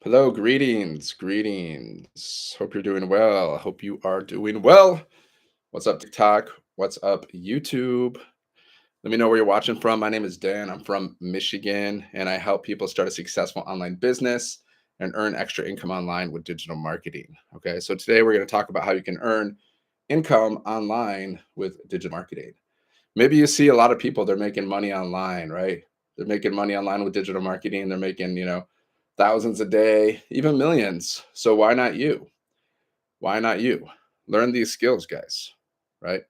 Hello, greetings. Hope you're doing well. Hope you are doing well. What's up, TikTok? What's up, YouTube? Let me know where you're watching from. My name is Dan. I'm from Michigan, and I help people start a successful online business and earn extra income online with digital marketing. Okay, so today we're going to talk about how you can earn income online with digital marketing. Maybe you see a lot of people, they're making money online, right? They're making money online with digital marketing. They're making, thousands a day, even millions. So why not you? Why not you? Learn these skills, guys, right?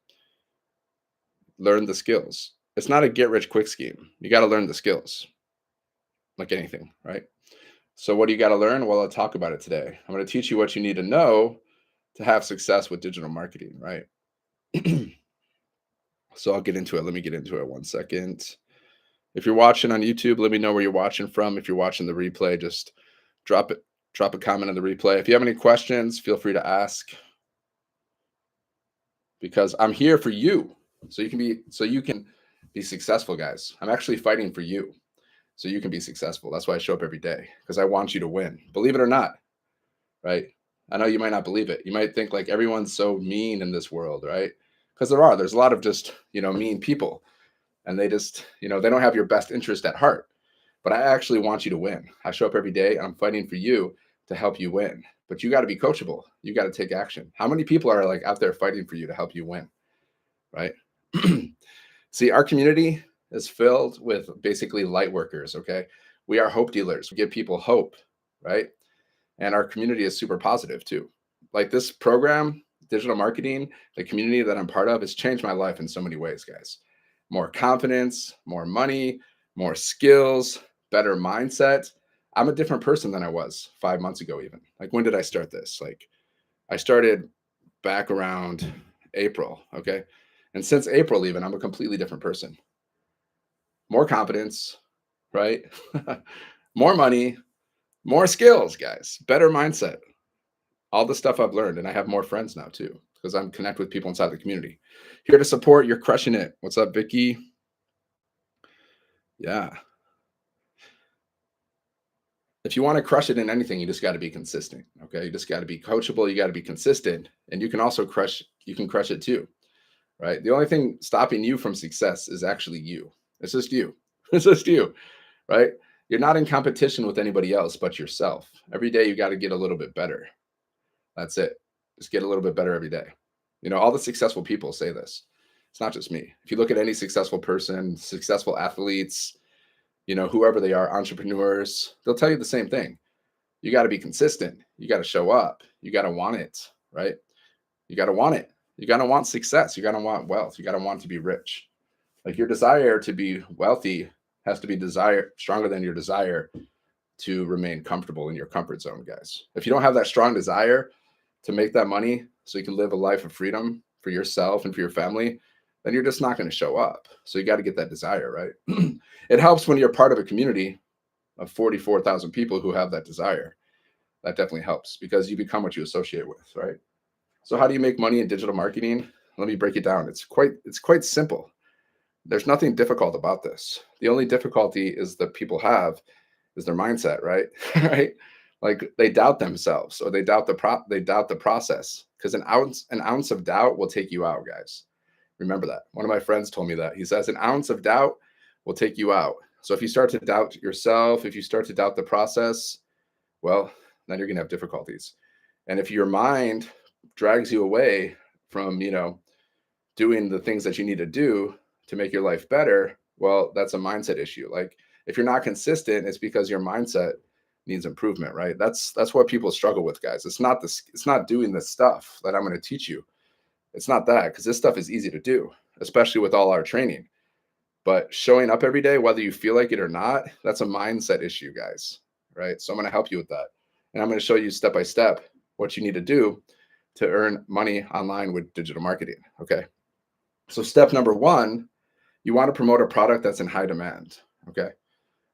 Learn the skills. It's not a get rich quick scheme. You got to learn the skills, like anything, right? So what do you got to learn? Well, I'll talk about it today. I'm going to teach you what you need to know to have success with digital marketing, right? So I'll get into it. Let me get into it 1 second. If you're watching on YouTube, let me know where you're watching from. If you're watching the replay, just drop it, drop a comment on the replay. If you have any questions, feel free to ask because I'm here for you. So you can be successful, guys. I'm actually fighting for you so you can be successful. That's why I show up every day because I want you to win. Believe it or not, right? I know you might not believe it. You might think like everyone's so mean in this world, right? Because there's a lot of just, mean people and they just, they don't have your best interest at heart. But I actually want you to win. I show up every day. I'm fighting for you to help you win. But you got to be coachable. You got to take action. How many people are like out there fighting for you to help you win, right? See, our community is filled with basically light workers, okay? We are hope dealers. We give people hope, right? And our community is super positive too. Like this program, digital marketing, the community that I'm part of has changed my life in so many ways, guys. More confidence, more money, more skills, better mindset. I'm a different person than I was 5 months ago, even. Like, when did I start this? Like, I started back around April, okay? And since April, even, I'm a completely different person. More confidence, right? More money, more skills, guys, better mindset, all the stuff I've learned. And I have more friends now too, because I'm connected with people inside the community. Here to support, you're crushing it. What's up, Vicky? Yeah. If you want to crush it in anything, you just got to be consistent. Okay. You just got to be coachable. You got to be consistent. And you can also you can crush it too. Right. The only thing stopping you from success is actually you. It's just you. It's just you. Right. You're not in competition with anybody else but yourself. Every day you got to get a little bit better. That's it. Just get a little bit better every day. All the successful people say this. It's not just me. If you look at any successful person, successful athletes, whoever they are, entrepreneurs, they'll tell you the same thing. You got to be consistent. You got to show up. You got to want it, right? You got to want it. You got to want success. You got to want wealth. You got to want to be rich. Like, your desire to be wealthy has to be stronger than your desire to remain comfortable in your comfort zone, guys. If you don't have that strong desire to make that money so you can live a life of freedom for yourself and for your family, then you're just not going to show up. So you got to get that desire, right? It helps when you're part of a community of 44,000 people who have that desire. That definitely helps because you become what you associate with, right? So how do you make money in digital marketing? Let me break it down. It's quite simple. There's nothing difficult about this. The only difficulty is that people have is their mindset, right? Right? Like, they doubt themselves or they doubt the process, because an ounce of doubt will take you out, guys. Remember that. One of my friends told me that. He says an ounce of doubt will take you out. So if you start to doubt yourself, if you start to doubt the process, well, then you're going to have difficulties. And if your mind drags you away from, doing the things that you need to do to make your life better, well, that's a mindset issue. Like, if you're not consistent, it's because your mindset needs improvement, right? That's what people struggle with, guys. It's not doing the stuff that I'm going to teach you. It's not that, because this stuff is easy to do, especially with all our training. But showing up every day, whether you feel like it or not, that's a mindset issue, guys. Right? So I'm going to help you with that. And I'm going to show you step by step what you need to do to earn money online with digital marketing. Okay. So step number one, you want to promote a product that's in high demand. Okay.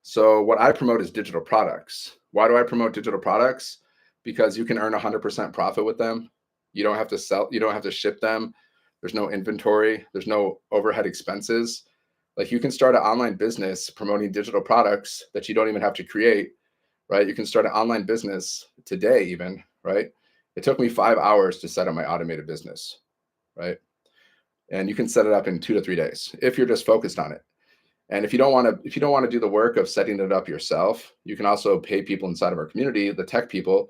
So what I promote is digital products. Why do I promote digital products? Because you can earn 100% profit with them. You don't have to sell, you don't have to ship them. There's no inventory, there's no overhead expenses. Like, you can start an online business promoting digital products that you don't even have to create right? You can start an online business today even, right? It took me 5 hours to set up my automated business, right? And you can set it up in 2 to 3 days if you're just focused on it. And if you don't want to do the work of setting it up yourself, you can also pay people inside of our community, the tech people,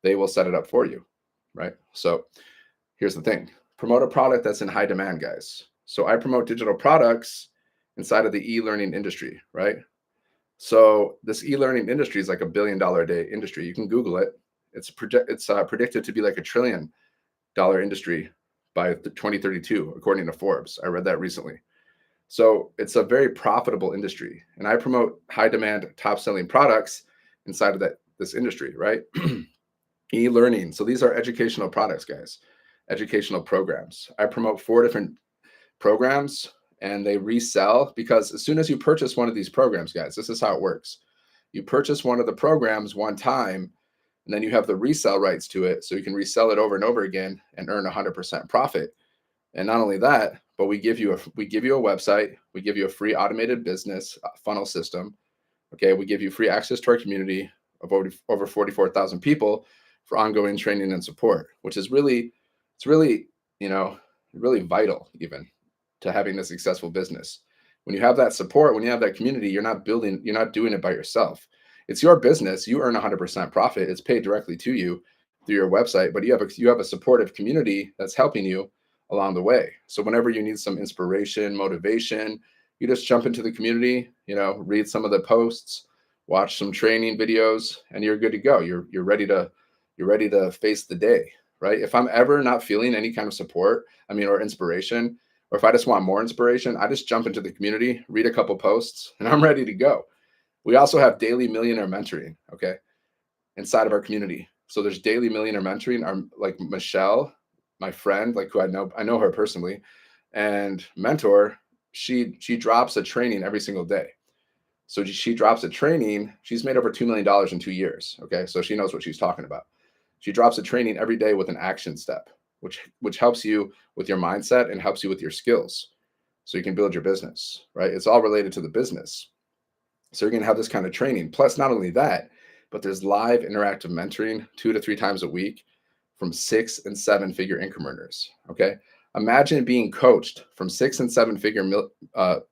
they will set it up for you, right? So here's the thing. Promote a product that's in high demand, guys. So I promote digital products inside of the e-learning industry, right? So this e-learning industry is like $1 billion a day industry. You can Google it. It's predicted to be like $1 trillion industry by 2032, according to Forbes. I read that recently. So it's a very profitable industry, and I promote high demand, top selling products inside of this industry, right? E-learning. So these are educational products, guys, educational programs. I promote 4 different programs, and they resell because as soon as you purchase one of these programs, guys, this is how it works. You purchase one of the programs one time, and then you have the resell rights to it. So you can resell it over and over again and earn 100% profit. And not only that, but we give you a website, we give you a free automated business funnel system. Okay, we give you free access to our community of over 44,000 people for ongoing training and support, which is really, it's really, really vital even to having a successful business. When you have that support, when you have that community, you're not doing it by yourself. It's your business. You earn 100% profit. It's paid directly to you through your website, but you have a supportive community that's helping you along the way. So whenever you need some inspiration, motivation, you just jump into the community, read some of the posts, watch some training videos, and you're good to go. You're ready to face the day, right? If I'm ever not feeling any kind of support, or inspiration, or if I just want more inspiration, I just jump into the community, read a couple posts, and I'm ready to go. We also have daily millionaire mentoring, okay, inside of our community. So there's daily millionaire mentoring. Our like Michelle, my friend, like who I know her personally, and mentor, she drops a training every single day. So she drops a training. She's made over $2 million in 2 years. Okay, so she knows what she's talking about. She drops a training every day with an action step, which helps you with your mindset and helps you with your skills, so you can build your business. Right? It's all related to the business. So you're gonna have this kind of training. Plus, not only that, but there's live interactive mentoring 2 to 3 times a week from 6 and 7 figure income earners. Okay, imagine being coached from 6 and 7 figure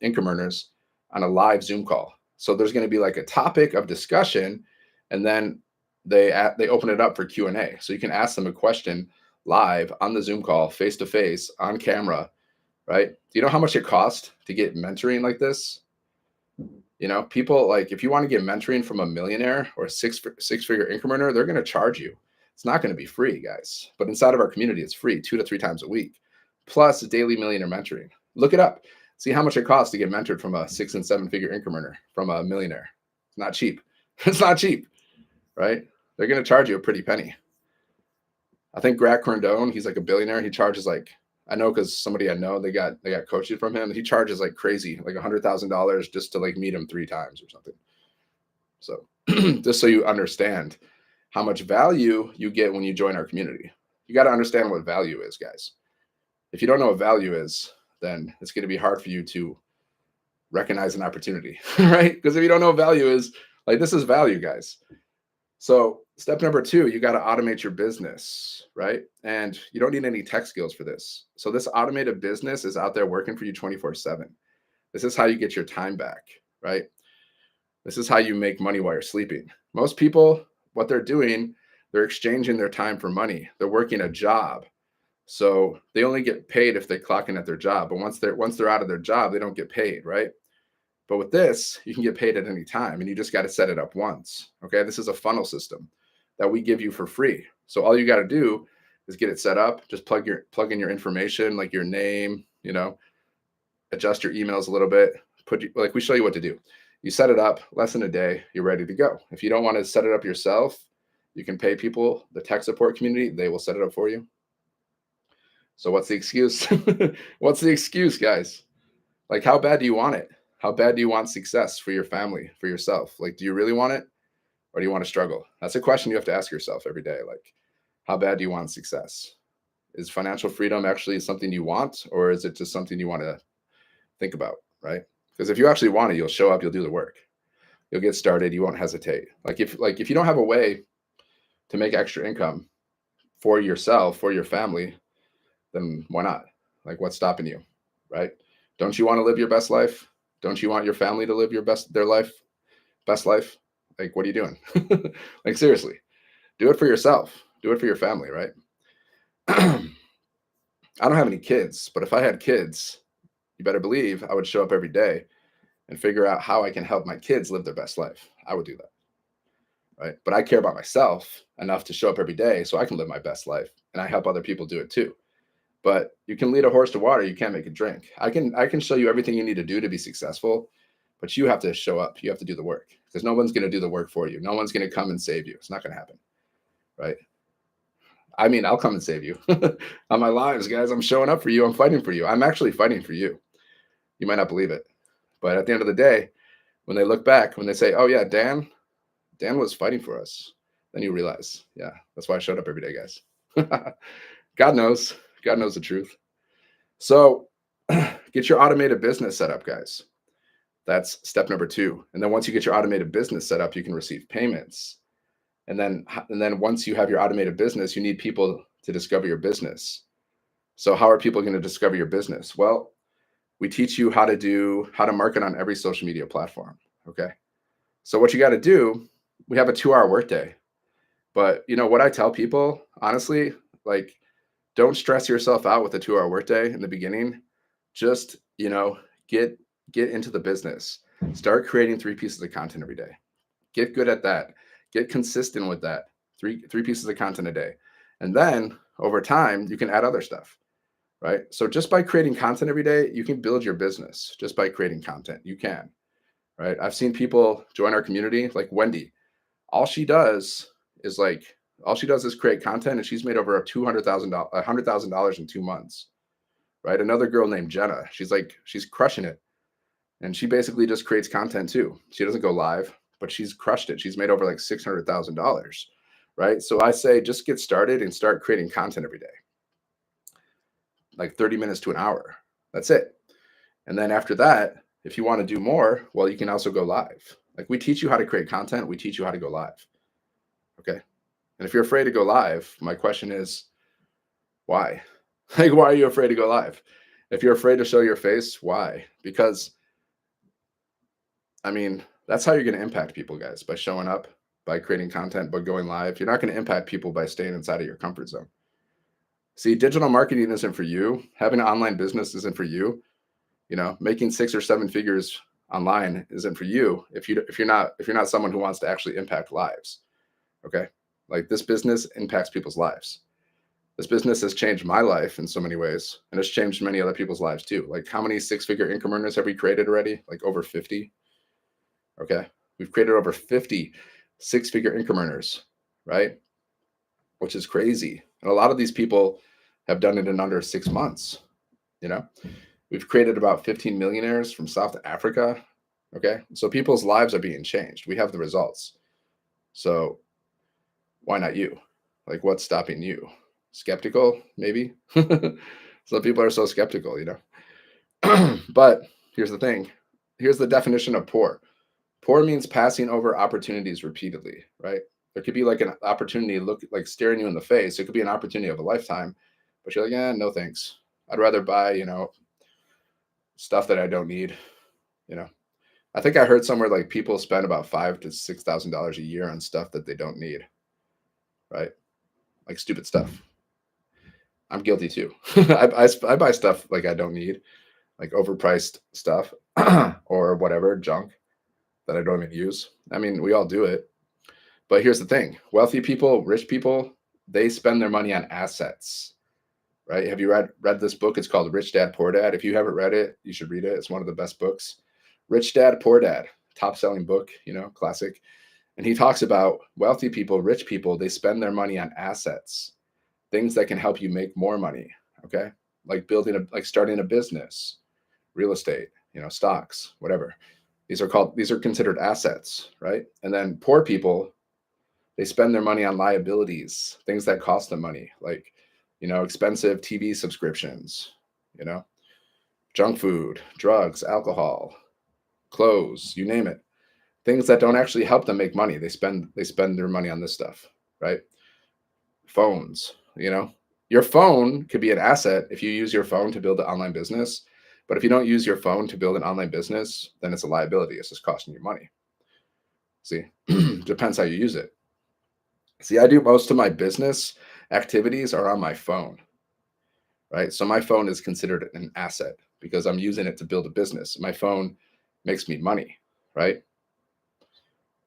income earners on a live Zoom call. So there's going to be like a topic of discussion, and then they open it up for Q&A. So you can ask them a question live on the Zoom call, face to face, on camera. Right? Do you know how much it costs to get mentoring like this? People, like, if you want to get mentoring from a millionaire or a six figure income earner, they're going to charge you. It's not going to be free, guys. But inside of our community, it's free 2 to 3 times a week, plus daily millionaire mentoring. Look it up. See how much it costs to get mentored from a 6 and 7 figure income earner, from a millionaire. It's not cheap. It's not cheap, right? They're going to charge you a pretty penny. I think Grant Cardone, he's like a billionaire. He charges like, I know because somebody I know, they got coaching from him. He charges like crazy, like $100,000 just to like meet him 3 times or something. So just so you understand how much value you get when you join our community. You got to understand what value is, guys. If you don't know what value is, then it's going to be hard for you to recognize an opportunity, right? Because if you don't know what value is, like, this is value, guys. So step number 2, you got to automate your business, right? And you don't need any tech skills for this. So this automated business is out there working for you 24/7. This is how you get your time back, right? This is how you make money while you're sleeping. Most people, what they're doing, they're exchanging their time for money. They're working a job. So they only get paid if they clock in at their job. But once they're out of their job, they don't get paid, right? But with this, you can get paid at any time, and you just got to set it up once. Okay, this is a funnel system that we give you for free. So all you got to do is get it set up. Just plug in your information, like your name, adjust your emails a little bit. We show you what to do. You set it up, less than a day, you're ready to go. If you don't want to set it up yourself, you can pay people, the tech support community, they will set it up for you. So what's the excuse? What's the excuse, guys? Like, how bad do you want it? How bad do you want success for your family, for yourself? Like, do you really want it, or do you want to struggle? That's a question you have to ask yourself every day. Like, how bad do you want success? Is financial freedom actually something you want, or is it just something you want to think about, right? Because if you actually want it, you'll show up, you'll do the work. you'll get started. You won't hesitate. Like if you don't have a way to make extra income for yourself, for your family, then why not? Like, what's stopping you, right? Don't you want to live your best life? Don't you want your family to live best life? Like, what are you doing? Like, seriously, do it for yourself. Do it for your family, right? I don't have any kids, but if I had kids, you better believe I would show up every day and figure out how I can help my kids live their best life. I would do that, right? But I care about myself enough to show up every day so I can live my best life, and I help other people do it too. But you can lead a horse to water, you can't make it drink. I can show you everything you need to do to be successful, but you have to show up. You have to do the work, because no one's going to do the work for you. No one's going to come and save you. It's not going to happen, right? I mean, I'll come and save you on my lives, guys. I'm showing up for you. I'm fighting for you. I'm actually fighting for you. You might not believe it, but at the end of the day, when they look back, when they say, "Oh yeah, Dan was fighting for us," then you realize, yeah, that's why I showed up every day, guys. God knows. God knows the truth. So get your automated business set up, guys. That's step number 2. And then once you get your automated business set up, you can receive payments. And then once you have your automated business, you need people to discover your business. So how are people going to discover your business? Well, we teach you how to market on every social media platform. Okay. So what you got to do, we have a 2-hour workday. But you know what I tell people, honestly, like, don't stress yourself out with a 2-hour workday in the beginning. Just, get into the business. Start creating 3 pieces of content every day. Get good at that. Get consistent with that. Three pieces of content a day. And then over time, you can add other stuff, right? So just by creating content every day, you can build your business just by creating content. You can, right? I've seen people join our community, like Wendy. All she does is create content, and she's made over $100,000 in 2 months, right? Another girl named Jenna, she's crushing it. And she basically just creates content too. She doesn't go live, but she's crushed it. She's made over like $600,000, right? So I say just get started and start creating content every day, like 30 minutes to an hour. That's it. And then after that, if you want to do more, well, you can also go live. Like, we teach you how to create content. We teach you how to go live. Okay. And if you're afraid to go live, my question is, why? Like, why are you afraid to go live? If you're afraid to show your face, why? Because, I mean, that's how you're going to impact people, guys, by showing up, by creating content, by going live. You're not going to impact people by staying inside of your comfort zone. See, digital marketing isn't for you. Having an online business isn't for you. Making 6 or 7 figures online isn't for you if you're not someone who wants to actually impact lives. Okay? Like, this business impacts people's lives. This business has changed my life in so many ways, and it's changed many other people's lives too. Like, how many 6-figure income earners have we created already? Like, over 50. Okay. We've created over 50 6-figure income earners, right? Which is crazy. And a lot of these people have done it in under 6 months. We've created about 15 millionaires from South Africa. Okay. So people's lives are being changed. We have the results. So why not you? Like, what's stopping you? Skeptical, maybe? Some people are so skeptical, But here's the thing. Here's the definition of poor. Poor means passing over opportunities repeatedly, right? There could be like an opportunity look like staring you in the face. It could be an opportunity of a lifetime, but you're like, yeah, no thanks. I'd rather buy, stuff that I don't need. I think I heard somewhere like people spend about $5,000 to $6,000 a year on stuff that they don't need, right? Like stupid stuff. I'm guilty too. I buy stuff like I don't need, like overpriced stuff or whatever, junk that I don't even use. I mean, we all do it. But here's the thing. Wealthy people, rich people, they spend their money on assets, right? Have you read this book? It's called Rich Dad, Poor Dad. If you haven't read it, you should read it. It's one of the best books. Rich Dad, Poor Dad, top-selling book, classic. And he talks about wealthy people, rich people, they spend their money on assets, things that can help you make more money, okay? Like starting a business, real estate, stocks, whatever. These are considered assets, right? And then poor people, they spend their money on liabilities, things that cost them money, like, expensive TV subscriptions, junk food, drugs, alcohol, clothes, you name it. things that don't actually help them make money. They spend their money on this stuff, right? Phones, your phone could be an asset if you use your phone to build an online business. But if you don't use your phone to build an online business, then it's a liability. It's just costing you money. See, depends how you use it. See, I do most of my business activities are on my phone, right? So my phone is considered an asset because I'm using it to build a business. My phone makes me money, right?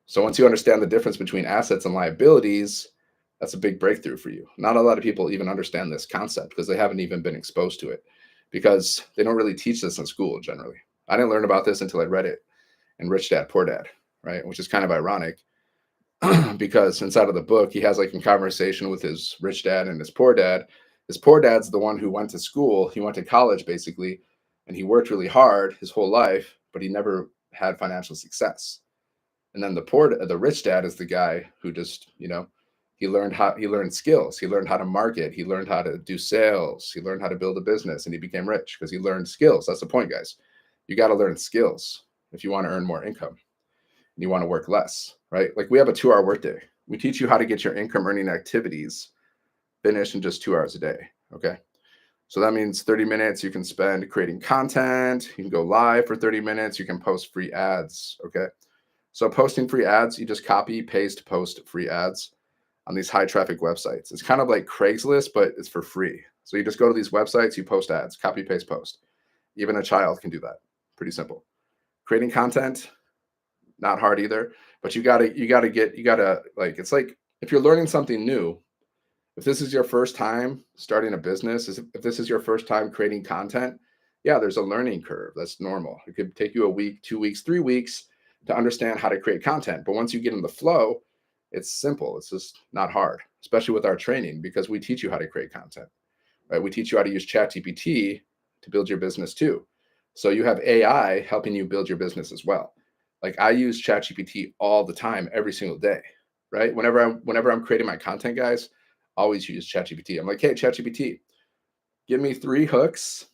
So once you understand the difference between assets and liabilities, that's a big breakthrough for you. Not a lot of people even understand this concept because they haven't even been exposed to it because they don't really teach this in school generally. I didn't learn about this until I read it in Rich Dad, Poor Dad, right? Which is kind of ironic because inside of the book, he has like a conversation with his rich dad and his poor dad. His poor dad's the one who went to school. He went to college basically, and he worked really hard his whole life, but he never had financial success. And then the rich dad is the guy who just, he learned skills. He learned how to market. He learned how to do sales. He learned how to build a business, and he became rich because he learned skills. That's the point, guys. You got to learn skills if you want to earn more income and you want to work less, right? Like we have a 2-hour workday. We teach you how to get your income earning activities finished in just 2 hours a day. Okay. So that means 30 minutes you can spend creating content. You can go live for 30 minutes. You can post free ads. Okay. So posting free ads, you just copy, paste, post free ads on these high traffic websites. It's kind of like Craigslist, but it's for free. So you just go to these websites, you post ads, copy, paste, post. Even a child can do that. Pretty simple. Creating content, not hard either, but you gotta like, it's like if you're learning something new, if this is your first time starting a business, if this is your first time creating content, yeah, there's a learning curve. That's normal. It could take you a week, 2 weeks, 3 weeks to understand how to create content. But once you get in the flow, it's simple. It's just not hard, especially with our training, because we teach you how to create content, right? We teach you how to use ChatGPT to build your business too. So you have AI helping you build your business as well. Like I use ChatGPT all the time, every single day, right? Whenever I'm creating my content, guys, always use ChatGPT. I'm like, hey, ChatGPT, give me 3 hooks,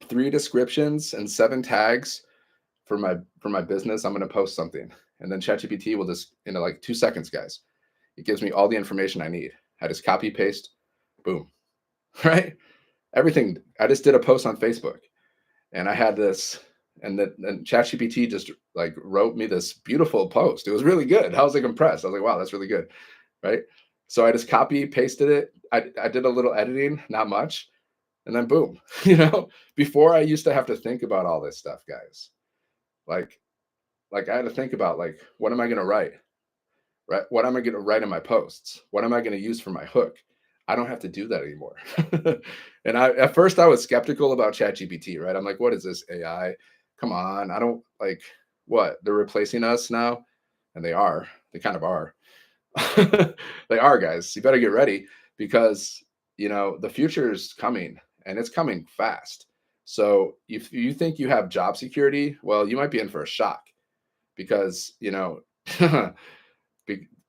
3 descriptions, and 7 tags for my business. I'm going to post something, and then ChatGPT will just like 2 seconds, guys. It gives me all the information I need. I just copy paste, boom, right? Everything. I just did a post on Facebook, and I had this, and ChatGPT just like wrote me this beautiful post. It was really good. I was like impressed. I was like, wow, that's really good, right? So I just copy pasted it. I did a little editing, not much, and then boom. Before I used to have to think about all this stuff, guys. Like I had to think about like, what am I going to write? Right? What am I going to write in my posts? What am I going to use for my hook? I don't have to do that anymore. And at first I was skeptical about ChatGPT, right? I'm like, what is this AI? Come on. I don't like what? They're replacing us now? And they are. They kind of are. They are, guys. You better get ready because, the future is coming and it's coming fast. So if you think you have job security, well, you might be in for a shock because,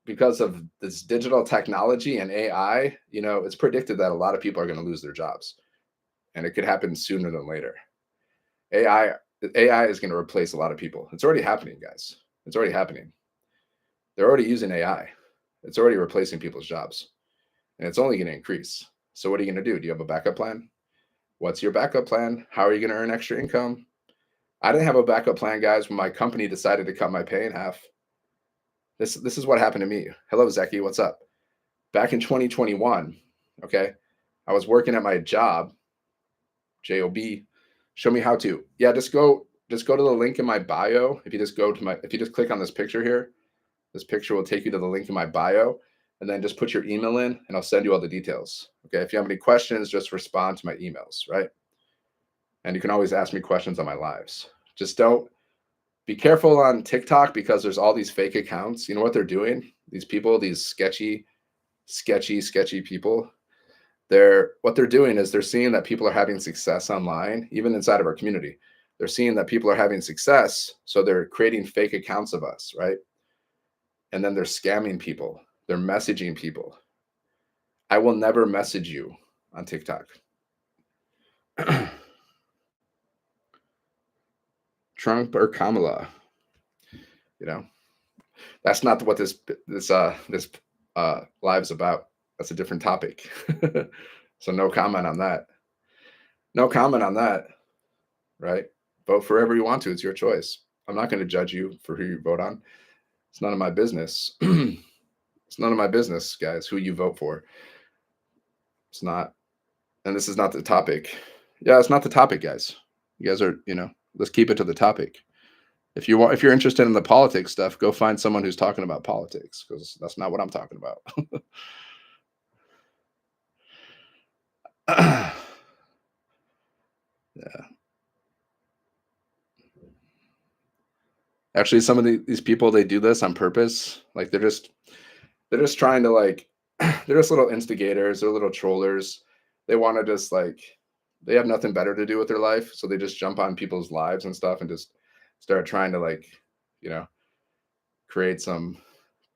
because of this digital technology and AI, it's predicted that a lot of people are going to lose their jobs, and it could happen sooner than later. AI AI is going to replace a lot of people. It's already happening, guys. It's already happening. They're already using AI. It's already replacing people's jobs, and it's only going to increase. So what are you going to do? Do you have a backup plan? What's your backup plan? How are you going to earn extra income? I didn't have a backup plan, guys, when my company decided to cut my pay in half. This is what happened to me. Hello, Zeki. What's up? Back in 2021, okay, I was working at my job, job. Show me how to. Yeah, just go to the link in my bio. If you just click on this picture here, this picture will take you to the link in my bio, and then just put your email in, and I'll send you all the details. Okay, if you have any questions, just respond to my emails, right? And you can always ask me questions on my lives. Just don't be careful on TikTok because there's all these fake accounts. You know what they're doing? These people, these sketchy people, what they're doing is they're seeing that people are having success online, even inside of our community. They're seeing that people are having success, so they're creating fake accounts of us, right? And then they're scamming people. They're messaging people. I will never message you on TikTok. Trump or Kamala? You know, that's not what this live's about. That's a different topic. So no comment on that. No comment on that. Right? Vote for whoever you want to. It's your choice. I'm not going to judge you for who you vote on. It's none of my business. It's none of my business, guys, who you vote for. It's not. And this is not the topic. Yeah, it's not the topic, guys. You guys are, let's keep it to the topic. If you're interested in the politics stuff, go find someone who's talking about politics, because that's not what I'm talking about. Yeah. Actually, some of these people, they do this on purpose. Like they're just trying to like they're just little instigators, they're little trollers. They want to just like they have nothing better to do with their life, so they just jump on people's lives and stuff and just start trying to like, you know, create some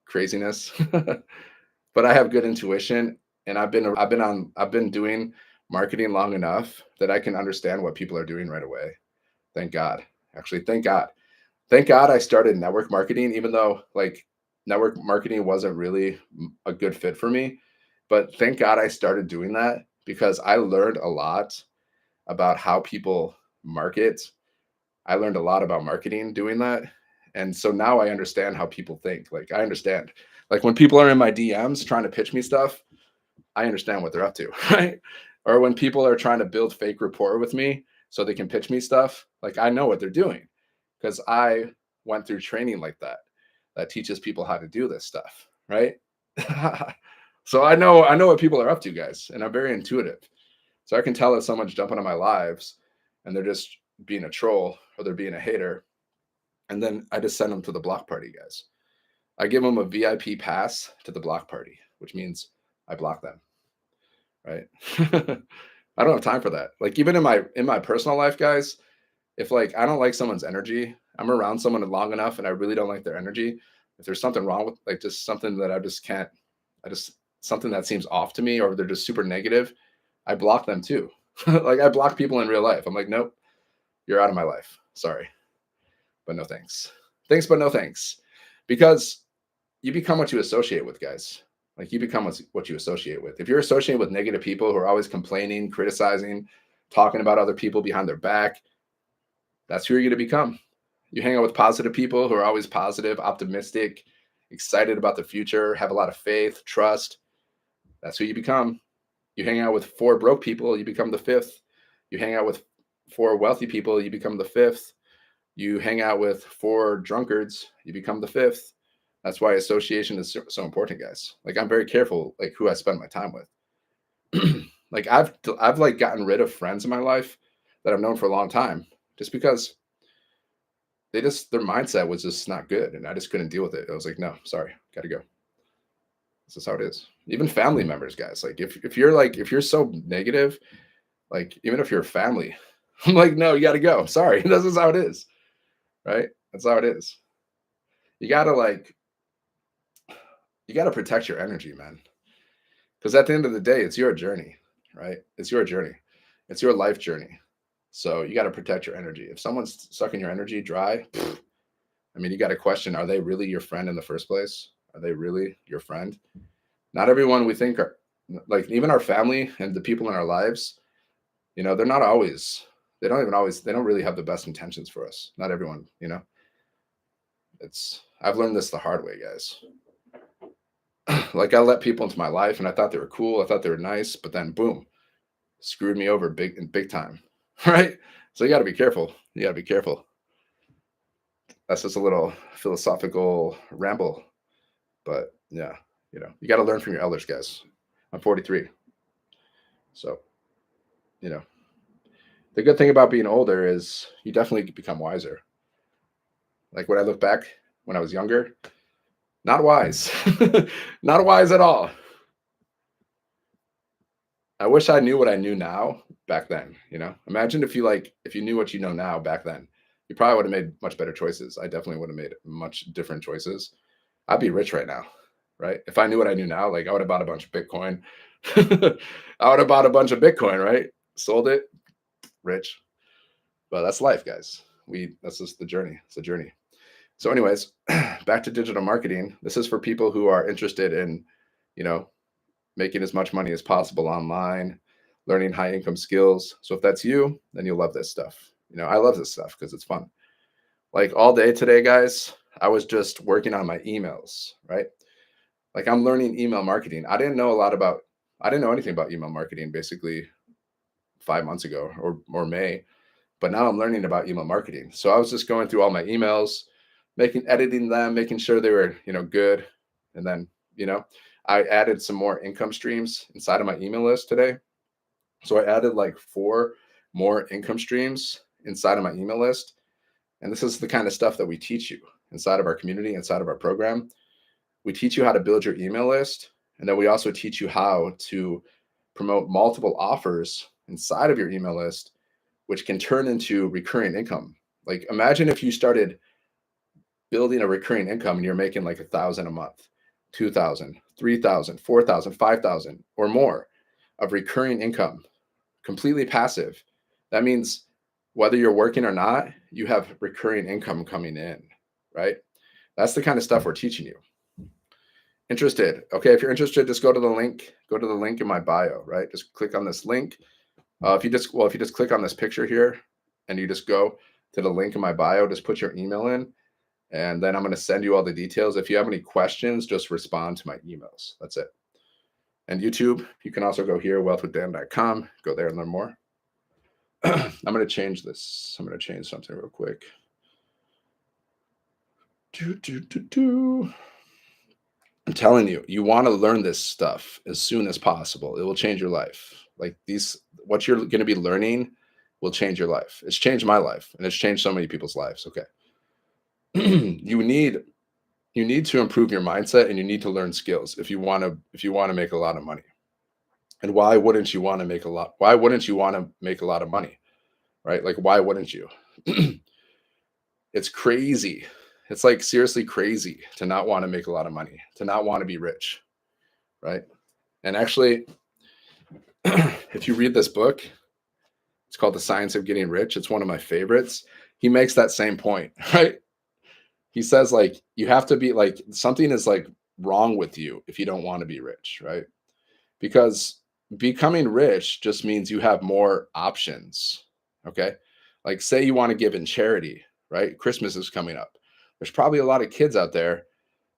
craziness. But I have good intuition, and I've been doing marketing long enough that I can understand what people are doing right away. Thank God. Actually, thank God. Thank God I started network marketing, even though like network marketing wasn't really a good fit for me. But thank God I started doing that because I learned a lot about how people market. I learned a lot about marketing doing that. And so now I understand how people think. Like I understand. Like when people are in my DMs trying to pitch me stuff, I understand what they're up to, right? Or when people are trying to build fake rapport with me so they can pitch me stuff, like I know what they're doing because I went through training like that teaches people how to do this stuff, right? So I know what people are up to, guys, and I'm very intuitive. So I can tell if someone's jumping on my lives and they're just being a troll or they're being a hater, and then I just send them to the block party, guys. I give them a VIP pass to the block party, which means I block them, right? I don't have time for that. Like even in my personal life, guys, if like I don't like someone's energy, I'm around someone long enough and I really don't like their energy. If there's something wrong with like just something that I just can't, I just something that seems off to me or they're just super negative, I block them too. Like I block people in real life. I'm like, nope, you're out of my life. Sorry, but no thanks. Thanks, but no thanks. Because you become what you associate with, guys. Like you become what you associate with. If you're associating with negative people who are always complaining, criticizing, talking about other people behind their back, that's who you're going to become. You hang out with positive people who are always positive, optimistic, excited about the future, have a lot of faith, trust. That's who you become. You hang out with four broke people, you become the fifth. You hang out with four wealthy people, you become the fifth. You hang out with four drunkards, you become the fifth. That's why association is so important, guys. Like I'm very careful, like who I spend my time with. Like I've like gotten rid of friends in my life that I've known for a long time, just because their mindset was just not good, and I just couldn't deal with it. I was like, no, sorry, gotta go. This is how it is. Even family members, guys. Like if you're so negative, like even if you're family, I'm like, no, you gotta go. Sorry, this is how it is, right? That's how it is. You gotta like you gotta protect your energy, man. Because at the end of the day, it's your journey, right? It's your journey. It's your life journey. So you got to protect your energy. If someone's sucking your energy dry, I mean, you got to question, are they really your friend in the first place? Are they really your friend? Not everyone we think are like even our family and the people in our lives, they're not always, they don't really have the best intentions for us. Not everyone, I've learned this the hard way, guys. Like I let people into my life and I thought they were cool. I thought they were nice, but then boom, screwed me over big time. Right? So you got to be careful. You got to be careful. That's just a little philosophical ramble, but yeah, you got to learn from your elders, guys. I'm 43. So, you know, the good thing about being older is you definitely become wiser. Like when I look back when I was younger, not wise, not wise at all. I wish I knew what I knew now back then. Imagine if you knew what you know now back then, you probably would have made much better choices. I definitely would have made much different choices. I'd be rich right now, right? If I knew what I knew now, like I would have bought a bunch of Bitcoin. I would have bought a bunch of Bitcoin, right? Sold it, rich. But that's life, guys. That's just the journey. It's a journey. So anyways, back to digital marketing. This is for people who are interested in, you know, making as much money as possible online, learning high income skills. So if that's you, then you'll love this stuff. I love this stuff because it's fun. Like all day today, guys, I was just working on my emails, right? Like I'm learning email marketing. I didn't know anything about email marketing basically 5 months ago or May, but now I'm learning about email marketing. So I was just going through all my emails, editing them, making sure they were, good. And then, you know, I added some more income streams inside of my email list today. So I added like 4 more income streams inside of my email list. And this is the kind of stuff that we teach you inside of our community, inside of our program. We teach you how to build your email list. And then we also teach you how to promote multiple offers inside of your email list, which can turn into recurring income. Like imagine if you started building a recurring income and you're making like 1,000 a month, 2,000, 3,000, 4,000, 5,000 or more of recurring income, completely passive. That means whether you're working or not, you have recurring income coming in, right? That's the kind of stuff we're teaching you. Interested? Okay, if you're interested, just go to the link in my bio, right? Just click on this link. If you just click on this picture here and you just go to the link in my bio, just put your email in, and then I'm going to send you all the details. If you have any questions, just respond to my emails. That's it. And YouTube, you can also go here, wealthwithdan.com, go there and learn more. I'm going to change this. I'm going to change something real quick. I'm telling you, you want to learn this stuff as soon as possible. It will change your life. Like what you're going to be learning will change your life. It's changed my life and it's changed so many people's lives. Okay. you need to improve your mindset and you need to learn skills if you want to make a lot of money. And why wouldn't you want to make a lot? Why wouldn't you want to make a lot of money? Right? Like, why wouldn't you? It's crazy. It's like seriously crazy to not want to make a lot of money, to not want to be rich. Right. And actually, if you read this book, it's called The Science of Getting Rich. It's one of my favorites. He makes that same point, right? He says like you have to be like something is like wrong with you if you don't want to be rich, right? Because becoming rich just means you have more options. Okay. Like say you want to give in charity, right? Christmas is coming up. There's probably a lot of kids out there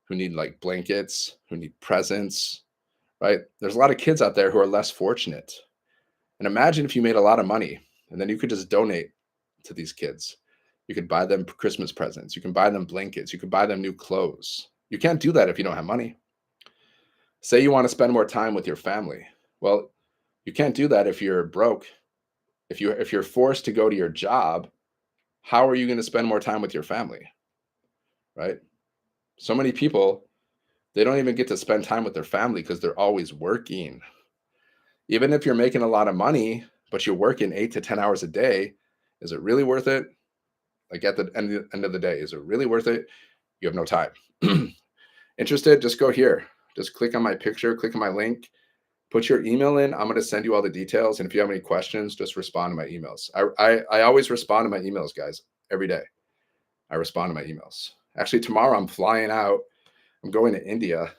who need like blankets, who need presents, right? There's a lot of kids out there who are less fortunate. And imagine if you made a lot of money and then you could just donate to these kids. You could buy them Christmas presents. You can buy them blankets. You could buy them new clothes. You can't do that if you don't have money. Say you want to spend more time with your family. Well, you can't do that if you're broke. If you're forced to go to your job, how are you going to spend more time with your family? Right? So many people, they don't even get to spend time with their family because they're always working. Even if you're making a lot of money, but you're working 8 to 10 hours a day, is it really worth it? Like at the end of the day, is it really worth it? You have no time. Interested? Just go here. Just click on my picture, click on my link, put your email in. I'm going to send you all the details. And if you have any questions, just respond to my emails. I always respond to my emails, guys, every day. I respond to my emails. Actually, tomorrow I'm flying out. I'm going to India.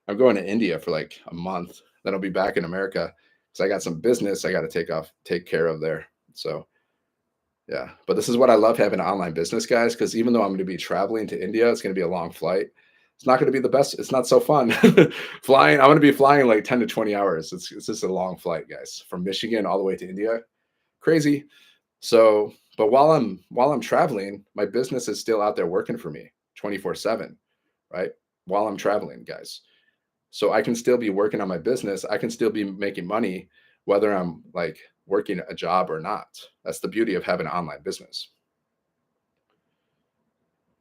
I'm going to India for like a month. Then I'll be back in America. So I got some business I got to take care of there. So yeah, but this is what I love having an online business, guys, because even though I'm going to be traveling to India, it's going to be a long flight. It's not going to be the best. It's not so fun flying. I'm going to be flying like 10 to 20 hours. It's just a long flight, guys, from Michigan all the way to India. Crazy. So, but while I'm traveling, my business is still out there working for me 24/7, right? While I'm traveling, guys. So I can still be working on my business. I can still be making money, whether I'm like working a job or not. That's the beauty of having an online business.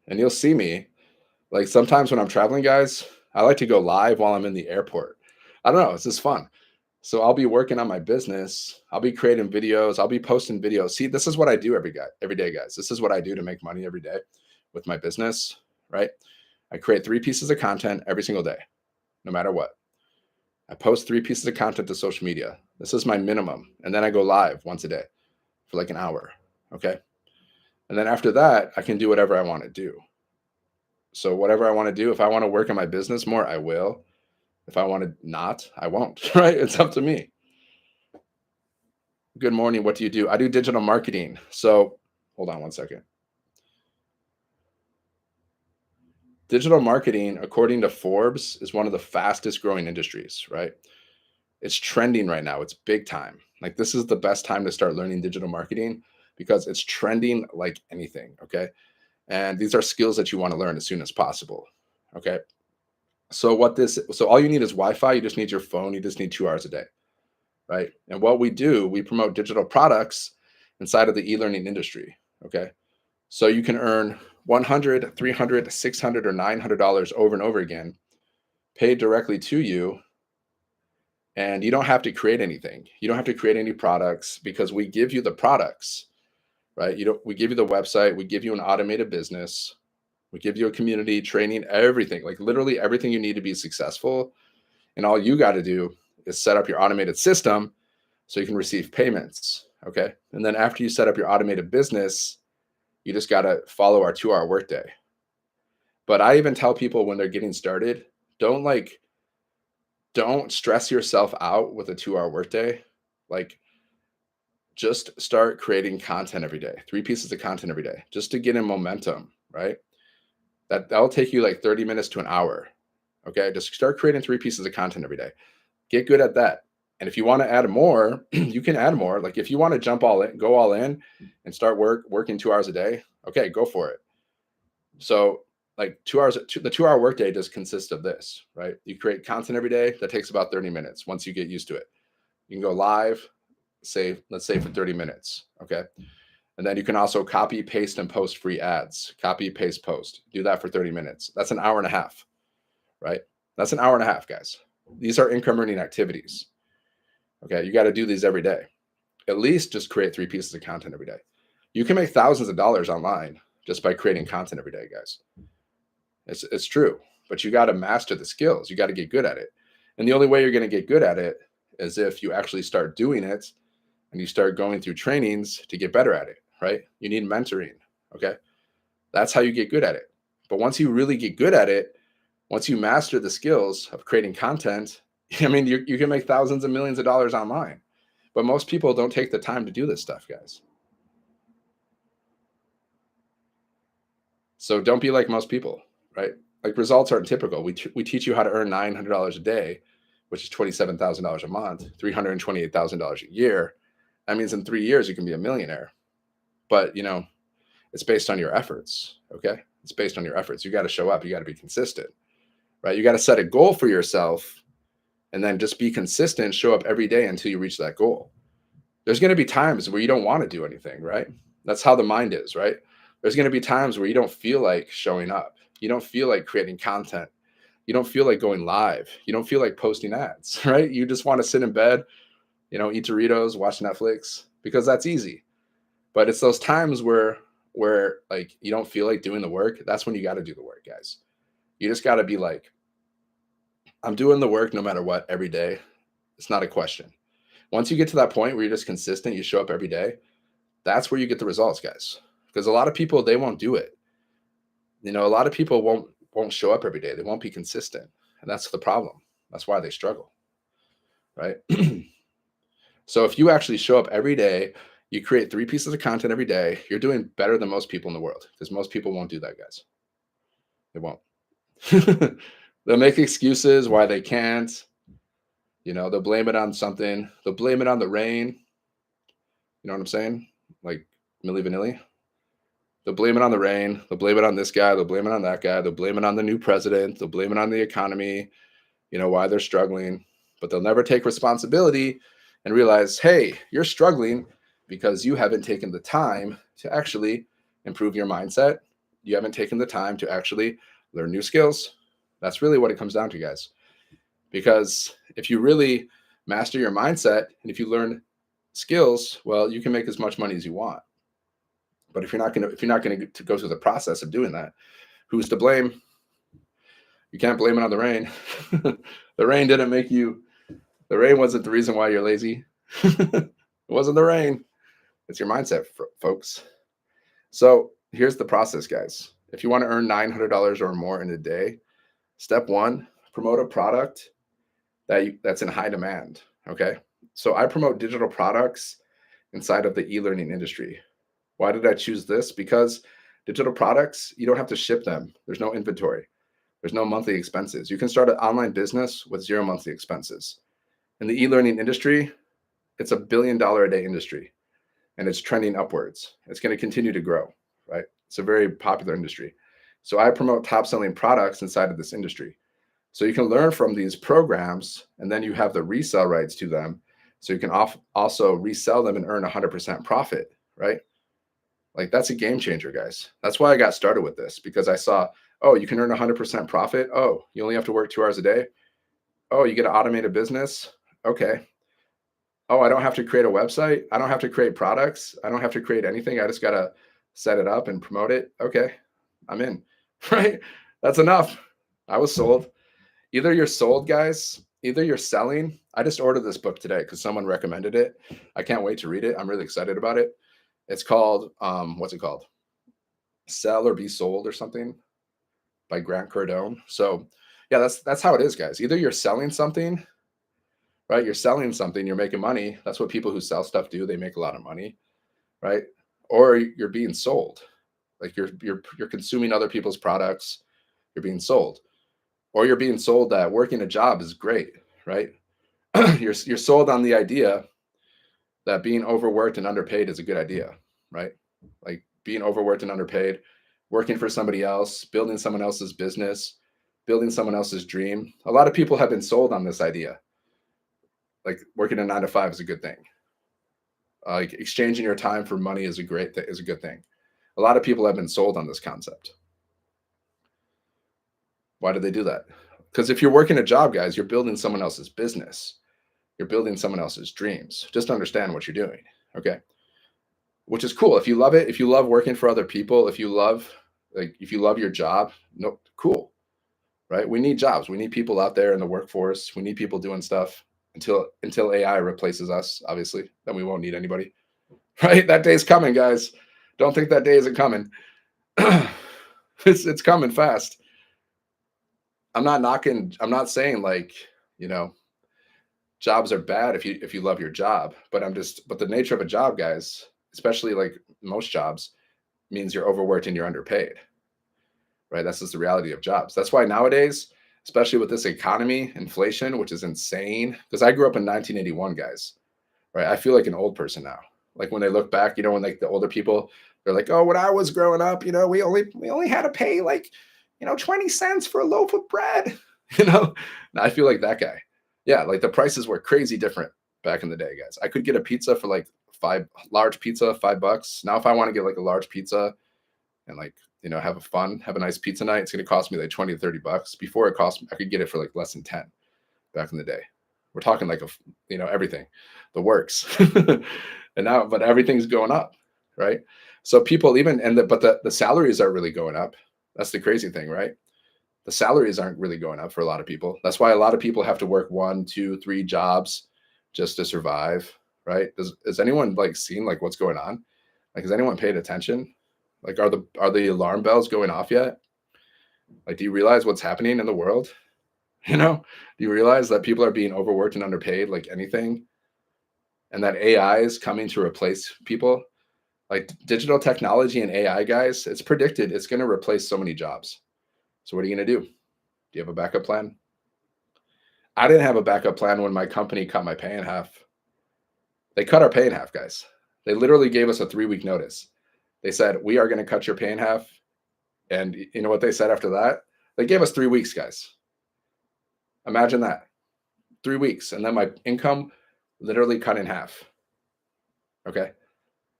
And you'll see me like sometimes when I'm traveling, guys, I like to go live while I'm in the airport. I don't know, it's just fun. So I'll be working on my business. I'll be creating videos. I'll be posting videos. See, this is what I do every day, guys. This is what I do to make money every day with my business, right? I create 3 pieces of content every single day, no matter what. I post 3 pieces of content to social media. This is my minimum. And then I go live once a day for like an hour. Okay. And then after that, I can do whatever I want to do. So whatever I want to do, if I want to work on my business more, I will. If I want to not, I won't, right? It's up to me. Good morning. What do you do? I do digital marketing. So hold on one second. Digital marketing, according to Forbes, is one of the fastest growing industries, right? It's trending right now. It's big time. Like this is the best time to start learning digital marketing because it's trending like anything, okay? And these are skills that you want to learn as soon as possible, okay? So all you need is Wi-Fi. You just need your phone. You just need 2 hours a day, right? And what we do, we promote digital products inside of the e-learning industry, okay? So you can earn 100, 300, 600, or $900 over and over again, paid directly to you, and you don't have to create anything. You don't have to create any products because we give you the products, right? We give you the website, we give you an automated business, we give you a community, training, everything, like literally everything you need to be successful. And all you got to do is set up your automated system so you can receive payments, okay? And then after you set up your automated business, you just got to follow our 2-hour workday. But I even tell people when they're getting started, don't stress yourself out with a 2-hour workday. Like just start creating content every day, 3 pieces of content every day, just to get in momentum, right? That'll take you like 30 minutes to an hour. Okay. Just start creating 3 pieces of content every day. Get good at that. And if you want to add more, you can add more. Like if you want to go all in and start working 2 hours a day, okay, go for it. So like 2 hours, the 2-hour workday just consists of this, right? You create content every day. That takes about 30 minutes once you get used to it. You can go live, let's say for 30 minutes. Okay. And then you can also copy, paste, and post free ads. Copy, paste, post. Do that for 30 minutes. That's an hour and a half, right? That's an hour and a half, guys. These are income earning activities. Okay. You got to do these every day. At least just create 3 pieces of content every day. You can make thousands of dollars online just by creating content every day, guys. It's true, but you got to master the skills. You got to get good at it. And the only way you're going to get good at it is if you actually start doing it and you start going through trainings to get better at it, right? You need mentoring, okay? That's how you get good at it. But once you really get good at it, once you master the skills of creating content, I mean, you can make thousands of millions of dollars online. But most people don't take the time to do this stuff, guys. So don't be like most people, right? Like results aren't typical. We teach you how to earn $900 a day, which is $27,000 a month, $328,000 a year. That means in 3 years you can be a millionaire. But it's based on your efforts. Okay, it's based on your efforts. You got to show up. You got to be consistent, right? You got to set a goal for yourself, and then just be consistent. Show up every day until you reach that goal. There's going to be times where you don't want to do anything, right? That's how the mind is, right? There's going to be times where you don't feel like showing up. You don't feel like creating content. You don't feel like going live. You don't feel like posting ads, right? You just want to sit in bed, eat Doritos, watch Netflix, because that's easy. But it's those times where like you don't feel like doing the work. That's when you got to do the work, guys. You just got to be like, I'm doing the work no matter what every day. It's not a question. Once you get to that point where you're just consistent, you show up every day, that's where you get the results, guys. Because a lot of people, they won't do it. A lot of people won't show up every day. They won't be consistent. And that's the problem. That's why they struggle, right? So if you actually show up every day, you create 3 pieces of content every day, you're doing better than most people in the world, because most people won't do that, guys. They won't. They'll make excuses why they can't. They'll blame it on something. They'll blame it on the rain. You know what I'm saying? Like Milli Vanilli. They'll blame it on the rain. They'll blame it on this guy. They'll blame it on that guy. They'll blame it on the new president. They'll blame it on the economy, why they're struggling. But they'll never take responsibility and realize, hey, you're struggling because you haven't taken the time to actually improve your mindset. You haven't taken the time to actually learn new skills. That's really what it comes down to, guys. Because if you really master your mindset and if you learn skills, well, you can make as much money as you want. But if you're not going to go through the process of doing that, who's to blame? You can't blame it on the rain. The rain didn't make you. The rain wasn't the reason why you're lazy. It wasn't the rain. It's your mindset, folks. So here's the process, guys. If you want to earn $900 or more in a day, step one, promote a product that's in high demand. Okay. So I promote digital products inside of the e-learning industry. Why did I choose this? Because digital products, you don't have to ship them. There's no inventory. There's no monthly expenses. You can start an online business with zero monthly expenses. In the e-learning industry, it's $1 billion a day industry and it's trending upwards. It's going to continue to grow, right? It's a very popular industry. So I promote top selling products inside of this industry. So you can learn from these programs and then you have the resale rights to them. So you can also resell them and earn 100% profit, right? Like that's a game changer, guys. That's why I got started with this because I saw, oh, you can earn 100% profit. Oh, you only have to work 2 hours a day. Oh, you get an automated business. Okay. Oh, I don't have to create a website. I don't have to create products. I don't have to create anything. I just got to set it up and promote it. Okay. I'm in, right? That's enough. I was sold. Either you're sold, guys, either you're selling. I just ordered this book today because someone recommended it. I can't wait to read it. I'm really excited about it. It's called, what's it called? Sell or Be Sold or something by Grant Cardone. So yeah, that's how it is, guys. Either you're selling something, right? You're selling something, you're making money. That's what people who sell stuff do. They make a lot of money, right? Or you're being sold. Like you're consuming other people's products, you're being sold. Or you're being sold that working a job is great, right? you're sold on the idea that being overworked and underpaid is a good idea, right? Like being overworked and underpaid, working for somebody else, building someone else's business, building someone else's dream. A lot of people have been sold on this idea. Like working a 9 to 5 is a good thing. Like exchanging your time for money is a good thing. A lot of people have been sold on this concept. Why do they do that? Because if you're working a job, guys, you're building someone else's business. You're building someone else's dreams. Just understand what you're doing. Okay. Which is cool. If you love it, if you love working for other people, if you love your job, no, cool. Right? We need jobs. We need people out there in the workforce. We need people doing stuff until AI replaces us, obviously. Then we won't need anybody. Right? That day's coming, guys. Don't think that day isn't coming. It's coming fast. I'm not saying like, you know, jobs are bad if you love your job, but the nature of a job, guys, especially like most jobs, means you're overworked and you're underpaid. Right? That's just the reality of jobs. That's why nowadays, especially with this economy, inflation, which is insane, because I grew up in 1981, guys. Right? I feel like an old person now. Like when they look back, when like the older people, they're like, "Oh, when I was growing up, we only had to pay like, 20 cents for a loaf of bread." And I feel like that guy. Yeah, like the prices were crazy different back in the day, guys. I could get a pizza for like large pizza, $5. Now, if I want to get like a large pizza and like, have a nice pizza night, it's going to cost me like 20 to $30. Before I could get it for like less than 10 back in the day. We're talking like everything, the works. And now, but everything's going up, right? So people but the salaries are really going up. That's the crazy thing, right? The salaries aren't really going up for a lot of people. That's why a lot of people have to work 1, 2, 3 jobs just to survive, right? Has anyone like seen like what's going on? Like, has anyone paid attention? Like, are the alarm bells going off yet? Like, do you realize what's happening in the world? Do you realize that people are being overworked and underpaid like anything? And that AI is coming to replace people? Like digital technology and AI, guys, it's predicted it's going to replace so many jobs. So what are you going to do? Do you have a backup plan? I didn't have a backup plan when my company cut my pay in half. They cut our pay in half, guys. They literally gave us a 3-week notice. They said, we are going to cut your pay in half. And you know what they said after that? They gave us 3 weeks, guys. Imagine that. 3 weeks. And then my income literally cut in half. Okay.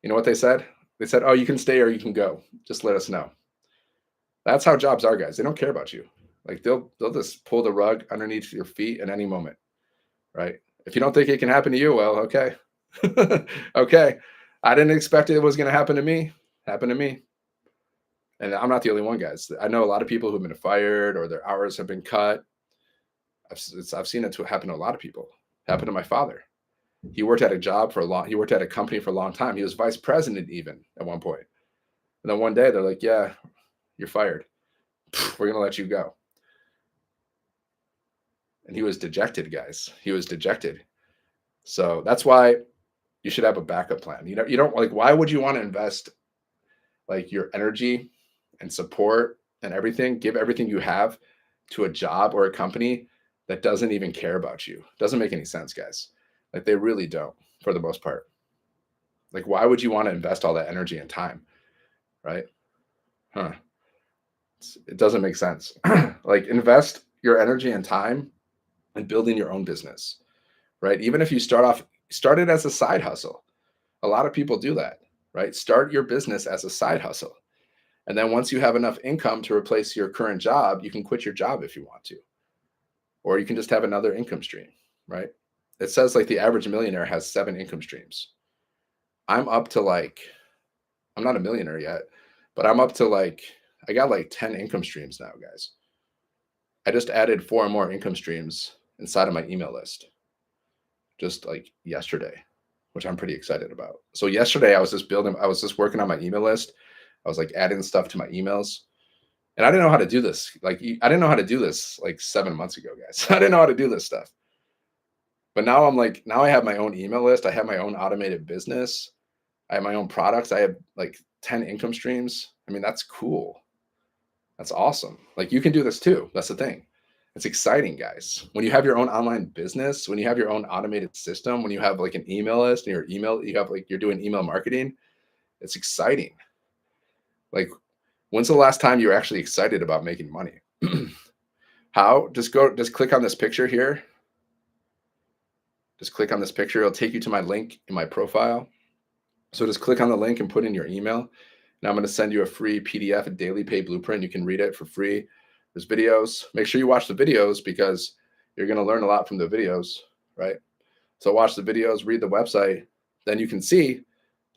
You know what they said? They said, oh, you can stay or you can go. Just let us know. That's how jobs are, guys. They don't care about you. Like they'll just pull the rug underneath your feet at any moment. Right. If you don't think it can happen to you, well, okay. Okay. I didn't expect it was going to happen to me. Happened to me. And I'm not the only one, guys. I know a lot of people who've been fired or their hours have been cut. I've seen it happen to a lot of people. Happened to my father. He worked at a company for a long time. He was vice president even at one point. And then one day they're like, yeah, you're fired. We're going to let you go. And he was dejected, guys. He was dejected. So that's why you should have a backup plan. You don't like, why would you want to invest like your energy and support and everything, give everything you have to a job or a company that doesn't even care about you? Doesn't make any sense, guys. Like they really don't, for the most part. Like, why would you want to invest all that energy and time? Right? Huh. It doesn't make sense. Like invest your energy and time in building your own business, right? Even if you start it as a side hustle. A lot of people do that, right? Start your business as a side hustle. And then once you have enough income to replace your current job, you can quit your job if you want to, or you can just have another income stream, right? It says like the average millionaire has 7 income streams. I'm up to like, I'm not a millionaire yet, but I'm up to like, I got like 10 income streams now, guys. I just added 4 more income streams inside of my email list just like yesterday, which I'm pretty excited about. So yesterday I was just working on my email list. I was like adding stuff to my emails. And I didn't know how to do this. Like I didn't know how to do this like 7 months ago, guys. I didn't know how to do this stuff. But now I'm like, now I have my own email list. I have my own automated business. I have my own products. I have like 10 income streams. I mean, that's cool. That's awesome. Like you can do this too. That's the thing. It's exciting, guys. When you have your own online business, when you have your own automated system, when you have like an email list and you have like, you're doing email marketing, it's exciting. Like, when's the last time you were actually excited about making money? How? Just click on this picture here. Just click on this picture. It'll take you to my link in my profile. So just click on the link and put in your email. And I'm going to send you a free PDF, a daily pay blueprint. You can read it for free. There's videos. Make sure you watch the videos because you're going to learn a lot from the videos, right? So watch the videos, read the website. Then you can see,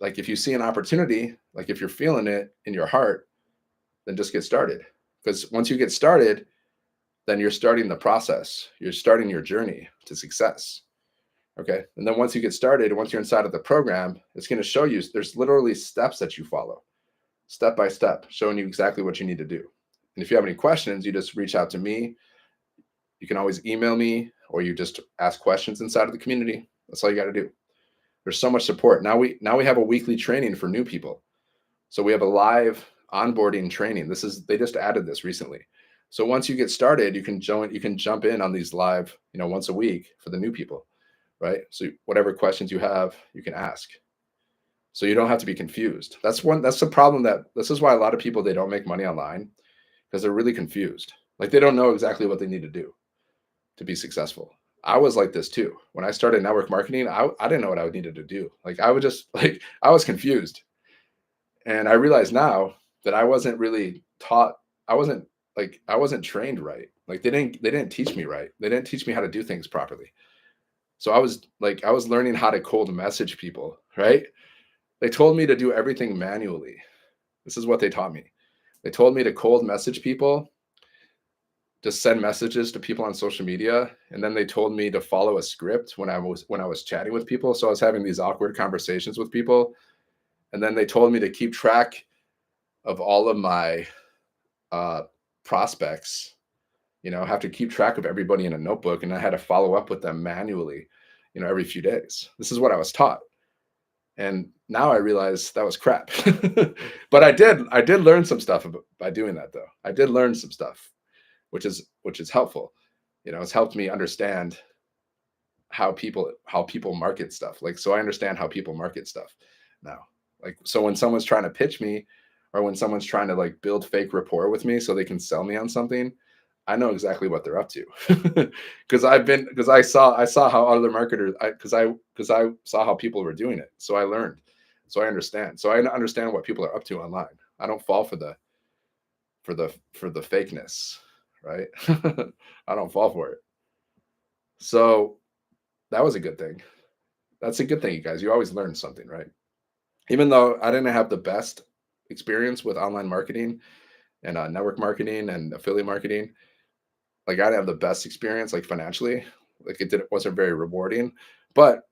like if you see an opportunity, like if you're feeling it in your heart, then just get started. Because once you get started, then you're starting the process. You're starting your journey to success. Okay. And then once you get started, once you're inside of the program, it's going to show you, there's literally steps that you follow, step by step, showing you exactly what you need to do. And if you have any questions, you just reach out to me. You can always email me, or you just ask questions inside of the community. That's all you got to do. There's so much support. Now we have a weekly training for new people. So we have a live onboarding training. They just added this recently. So once you get started, you can jump in on these live, once a week for the new people, right? So whatever questions you have, you can ask. So you don't have to be confused. That's the problem this is why a lot of people, they don't make money online, because they're really confused. Like they don't know exactly what they need to do to be successful. I was like this too. When I started network marketing, I didn't know what I needed to do. Like I would just I was confused. And I realize now that I wasn't really taught, I wasn't trained right. Like they didn't teach me right. They didn't teach me how to do things properly. So I was learning how to cold message people, right? They told me to do everything manually. This is what they taught me. They told me to cold message people, just send messages to people on social media. And then they told me to follow a script when I was chatting with people. So I was having these awkward conversations with people. And then they told me to keep track of all of my prospects, have to keep track of everybody in a notebook. And I had to follow up with them manually, every few days. This is what I was taught. And now I realize that was crap. But I did learn some stuff by doing that though. I did learn some stuff, which is helpful. It's helped me understand how people market stuff. Like, so I understand how people market stuff now. Like, so when someone's trying to pitch me, or when someone's trying to like build fake rapport with me so they can sell me on something, I know exactly what they're up to. Because I saw how other marketers, because I saw how people were doing it. So I learned. So I understand. So I understand what people are up to online. I don't fall for the fakeness, right? I don't fall for it. So that was a good thing. That's a good thing, you guys. You always learn something, right? Even though I didn't have the best experience with online marketing and network marketing and affiliate marketing, like I didn't have the best experience, like financially, like it wasn't very rewarding, but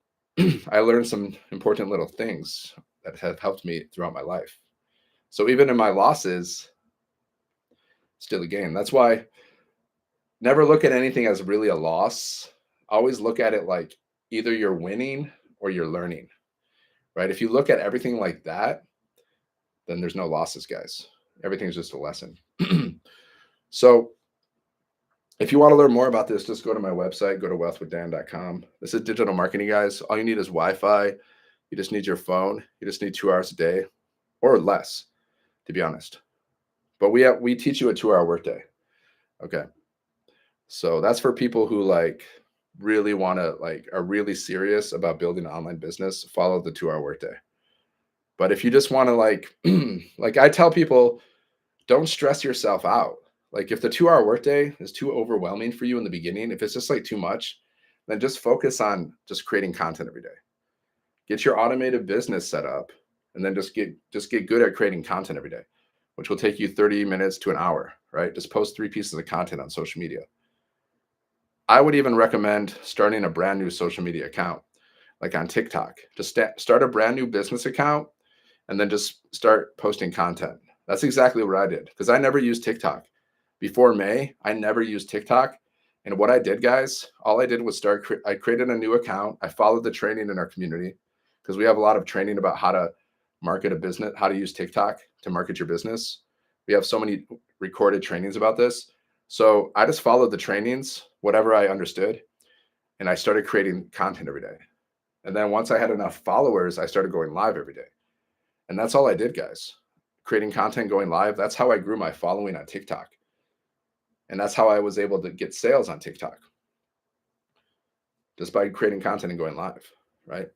I learned some important little things that have helped me throughout my life. So even in my losses, still a gain. That's why never look at anything as really a loss. Always look at it like either you're winning or you're learning, right? If you look at everything like that, then there's no losses, guys. Everything's just a lesson. So if you want to learn more about this, just go to my website, go to wealthwithdan.com. This is digital marketing, guys. All you need is Wi-Fi. You just need your phone. You just need 2 hours a day or less, to be honest. But we teach you a 2-hour workday. Okay. So that's for people who like really want to like are really serious about building an online business, follow the 2-hour workday. But if you just want to like like I tell people, don't stress yourself out. Like if the 2-hour workday is too overwhelming for you in the beginning, if it's just like too much, then just focus on just creating content every day. Get your automated business set up and then just get good at creating content every day, which will take you 30 minutes to an hour, right? Just post 3 pieces of content on social media. I would even recommend starting a brand new social media account, like on TikTok. Just start a brand new business account and then just start posting content. That's exactly what I did because I never used TikTok. Before May, I never used TikTok. And what I did, guys, all I did was I created a new account. I followed the training in our community because we have a lot of training about how to market a business, how to use TikTok to market your business. We have so many recorded trainings about this. So I just followed the trainings, whatever I understood, and I started creating content every day. And then once I had enough followers, I started going live every day. And that's all I did, guys. Creating content, going live. That's how I grew my following on TikTok. And that's how I was able to get sales on TikTok. Just by creating content and going live, right?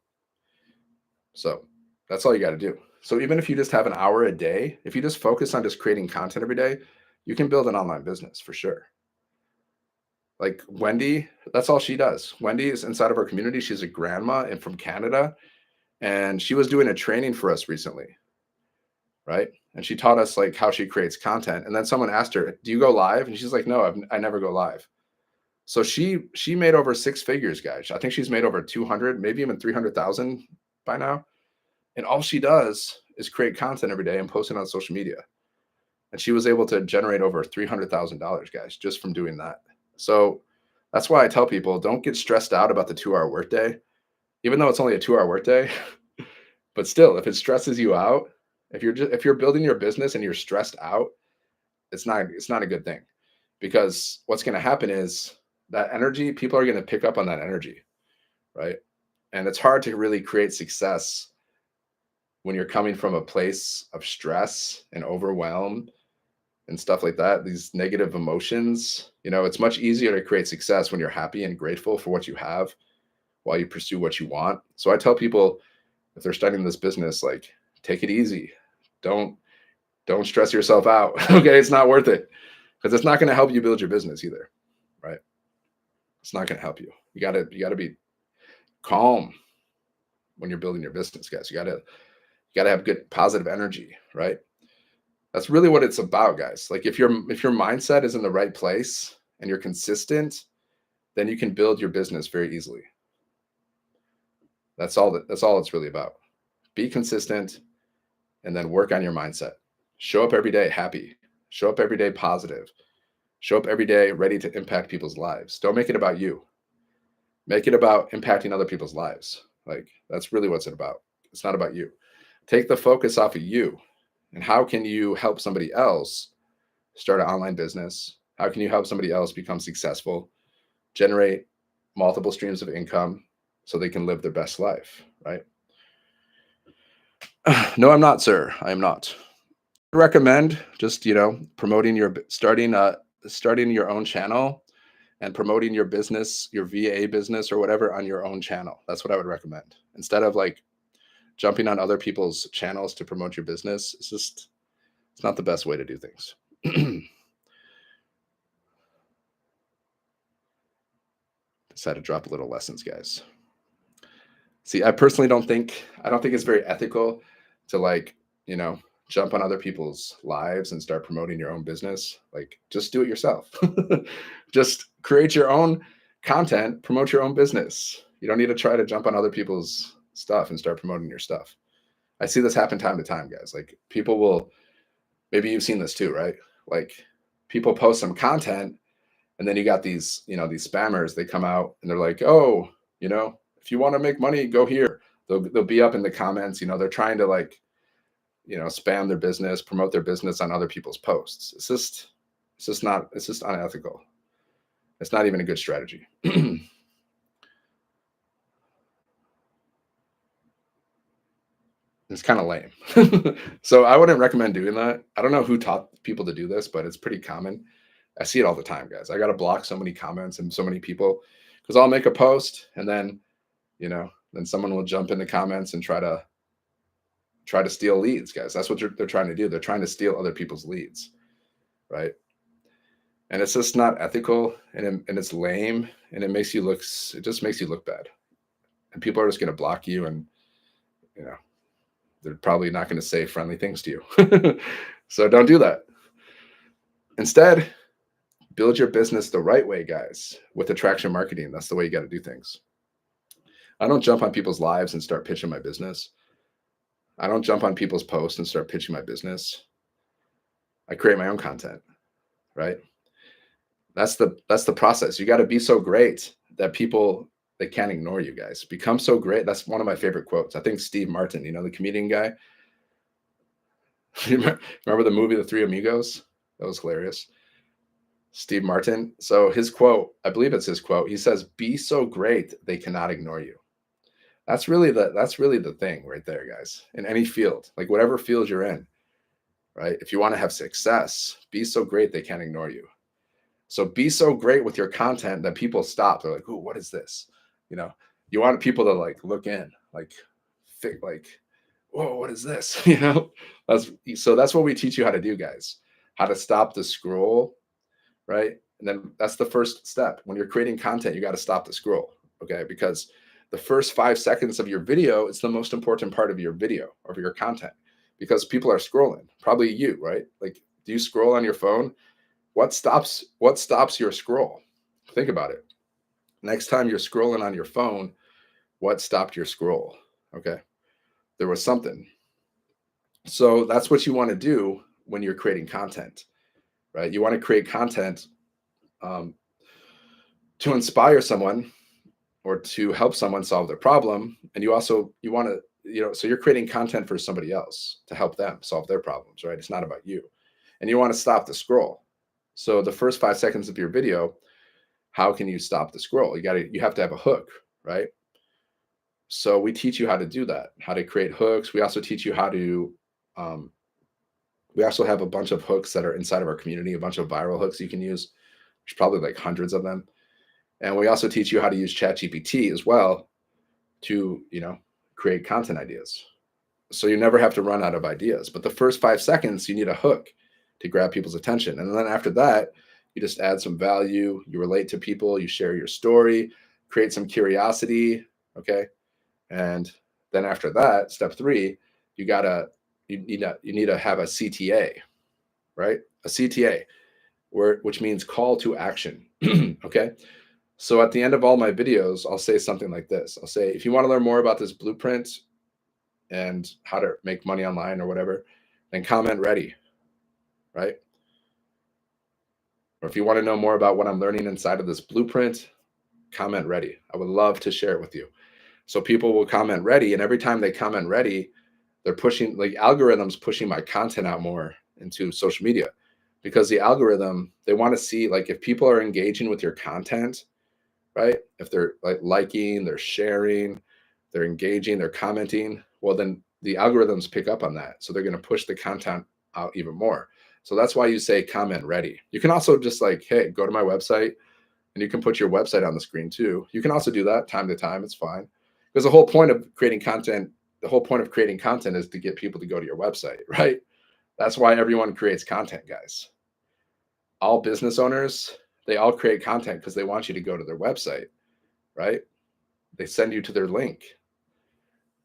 So that's all you got to do. So even if you just have an hour a day, if you just focus on just creating content every day, you can build an online business for sure. Like Wendy, that's all she does. Wendy is inside of our community. She's a grandma and from Canada. And she was doing a training for us recently, right? And she taught us like how she creates content. And then someone asked her, "Do you go live?" And she's like, "No, I never go live." So she made over 6 figures, guys. I think she's made over 200, maybe even 300,000 by now. And all she does is create content every day and post it on social media. And she was able to generate over $300,000, guys, just from doing that. So that's why I tell people, don't get stressed out about the 2-hour workday, even though it's only a 2-hour workday. But still, if it stresses you out, if you're building your business and you're stressed out, it's not a good thing, because what's going to happen is that energy, people are going to pick up on that energy, right? And it's hard to really create success when you're coming from a place of stress and overwhelm and stuff like that, these negative emotions. It's much easier to create success when you're happy and grateful for what you have while you pursue what you want. So I tell people, if they're starting this business, like, take it easy. Don't stress yourself out. Okay. It's not worth it, because it's not going to help you build your business either. Right. It's not going to help you. You gotta be calm when you're building your business, guys. You gotta have good positive energy, right? That's really what it's about, guys. Like if your mindset is in the right place and you're consistent, then you can build your business very easily. That's all it's really about. Be consistent and then work on your mindset. Show up every day happy. Show up every day positive. Show up every day ready to impact people's lives. Don't make it about you. Make it about impacting other people's lives. Like that's really what's it about. It's not about you. Take the focus off of you. And how can you help somebody else start an online business? How can you help somebody else become successful, generate multiple streams of income so they can live their best life, right? No, I'm not, sir. I am not. I recommend just, promoting starting your own channel and promoting your business, your VA business or whatever on your own channel. That's what I would recommend. Instead of like jumping on other people's channels to promote your business, it's not the best way to do things. Decided to drop a little lessons, guys. See, I personally don't think it's very ethical to like, jump on other people's lives and start promoting your own business. Like just do it yourself. Just create your own content, promote your own business. You don't need to try to jump on other people's stuff and start promoting your stuff. I see this happen time to time, guys. Like people will maybe you've seen this too, right? Like people post some content and then you got these, these spammers, they come out and they're like, oh, if you want to make money, go here. They'll be up in the comments, they're trying to like, spam their business, promote their business on other people's posts. It's just unethical. It's not even a good strategy. It's kind of lame. So I wouldn't recommend doing that. I don't know who taught people to do this, but it's pretty common. I see it all the time, guys. I got to block so many comments and so many people because I'll make a post and then, then someone will jump in the comments and try to steal leads, guys. That's what they're trying to do. They're trying to steal other people's leads, right? And it's just not ethical, and it's lame, and it just makes you look bad. And people are just going to block you, and they're probably not going to say friendly things to you. So don't do that. Instead, build your business the right way, guys, with attraction marketing. That's the way you got to do things. I don't jump on people's lives and start pitching my business. I don't jump on people's posts and start pitching my business. I create my own content, right? That's the process. You got to be so great that they can't ignore you, guys. Become so great. That's one of my favorite quotes. I think Steve Martin, the comedian guy. Remember the movie The Three Amigos? That was hilarious. Steve Martin. So his quote, I believe it's his quote. He says, "Be so great they cannot ignore you." That's really the thing right there, guys. In any field, like whatever field you're in, right? If you want to have success, be so great they can't ignore you. So be so great with your content that people stop. They're like, "Ooh, what is this?" You want people to like look in, like, think, like, "Whoa, what is this?" That's what we teach you how to do, guys. How to stop the scroll, right? And then that's the first step. When you're creating content, you got to stop the scroll, okay? Because the first 5 seconds of your video is the most important part of your video or of your content, because people are scrolling. Probably you, right? Like, do you scroll on your phone? What stops your scroll? Think about it. Next time you're scrolling on your phone, what stopped your scroll? Okay. There was something. So that's what you want to do when you're creating content, right? You want to create content to inspire someone or to help someone solve their problem. And you want to, so you're creating content for somebody else to help them solve their problems, right? It's not about you. And you want to stop the scroll. So the first 5 seconds of your video, how can you stop the scroll? You have to have a hook, right? So we teach you how to do that, how to create hooks. We also teach you how to, we also have a bunch of hooks that are inside of our community, a bunch of viral hooks you can use. There's probably like hundreds of them. And we also teach you how to use ChatGPT as well to, create content ideas. So you never have to run out of ideas. But the first 5 seconds, you need a hook to grab people's attention. And then after that, you just add some value, you relate to people, you share your story, create some curiosity, okay? And then after that, step 3, you need to have a CTA, right? A CTA, which means call to action, okay? So at the end of all my videos, I'll say something like this. I'll say, if you want to learn more about this blueprint and how to make money online or whatever, then comment ready, right? Or if you want to know more about what I'm learning inside of this blueprint, comment ready. I would love to share it with you. So people will comment ready, and every time they comment ready, they're pushing, like, algorithms pushing my content out more into social media, because the algorithm, they want to see, like, if people are engaging with your content, right? If they're like liking, they're sharing, they're engaging, they're commenting, well, then the algorithms pick up on that. So they're going to push the content out even more. So that's why you say comment ready. You can also just like, hey, go to my website, and you can put your website on the screen too. You can also do that time to time. It's fine. Because the whole point of creating content is to get people to go to your website, right? That's why everyone creates content, guys. All business owners, they all create content because they want you to go to their website, right? They send you to their link.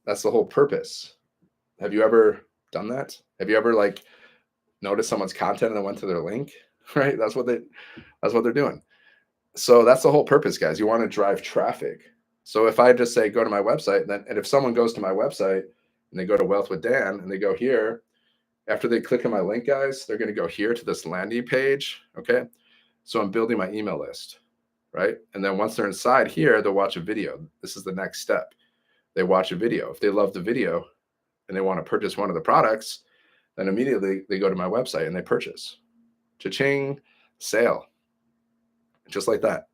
That's the whole purpose. Have you ever done that? Have you ever like noticed someone's content and then went to their link, right? That's what they're doing. So that's the whole purpose, guys. You want to drive traffic. So if I just say, go to my website, and if someone goes to my website and they go to Wealth with Dan and they go here, After they click on my link, guys, they're going to go here to this landing page. Okay. So I'm building my email list, right? And then once they're inside here, they'll watch a video. This is the next step. They watch a video. If they love the video and they want to purchase one of the products, then immediately they go to my website and they purchase. Cha-ching, sale. Just like that,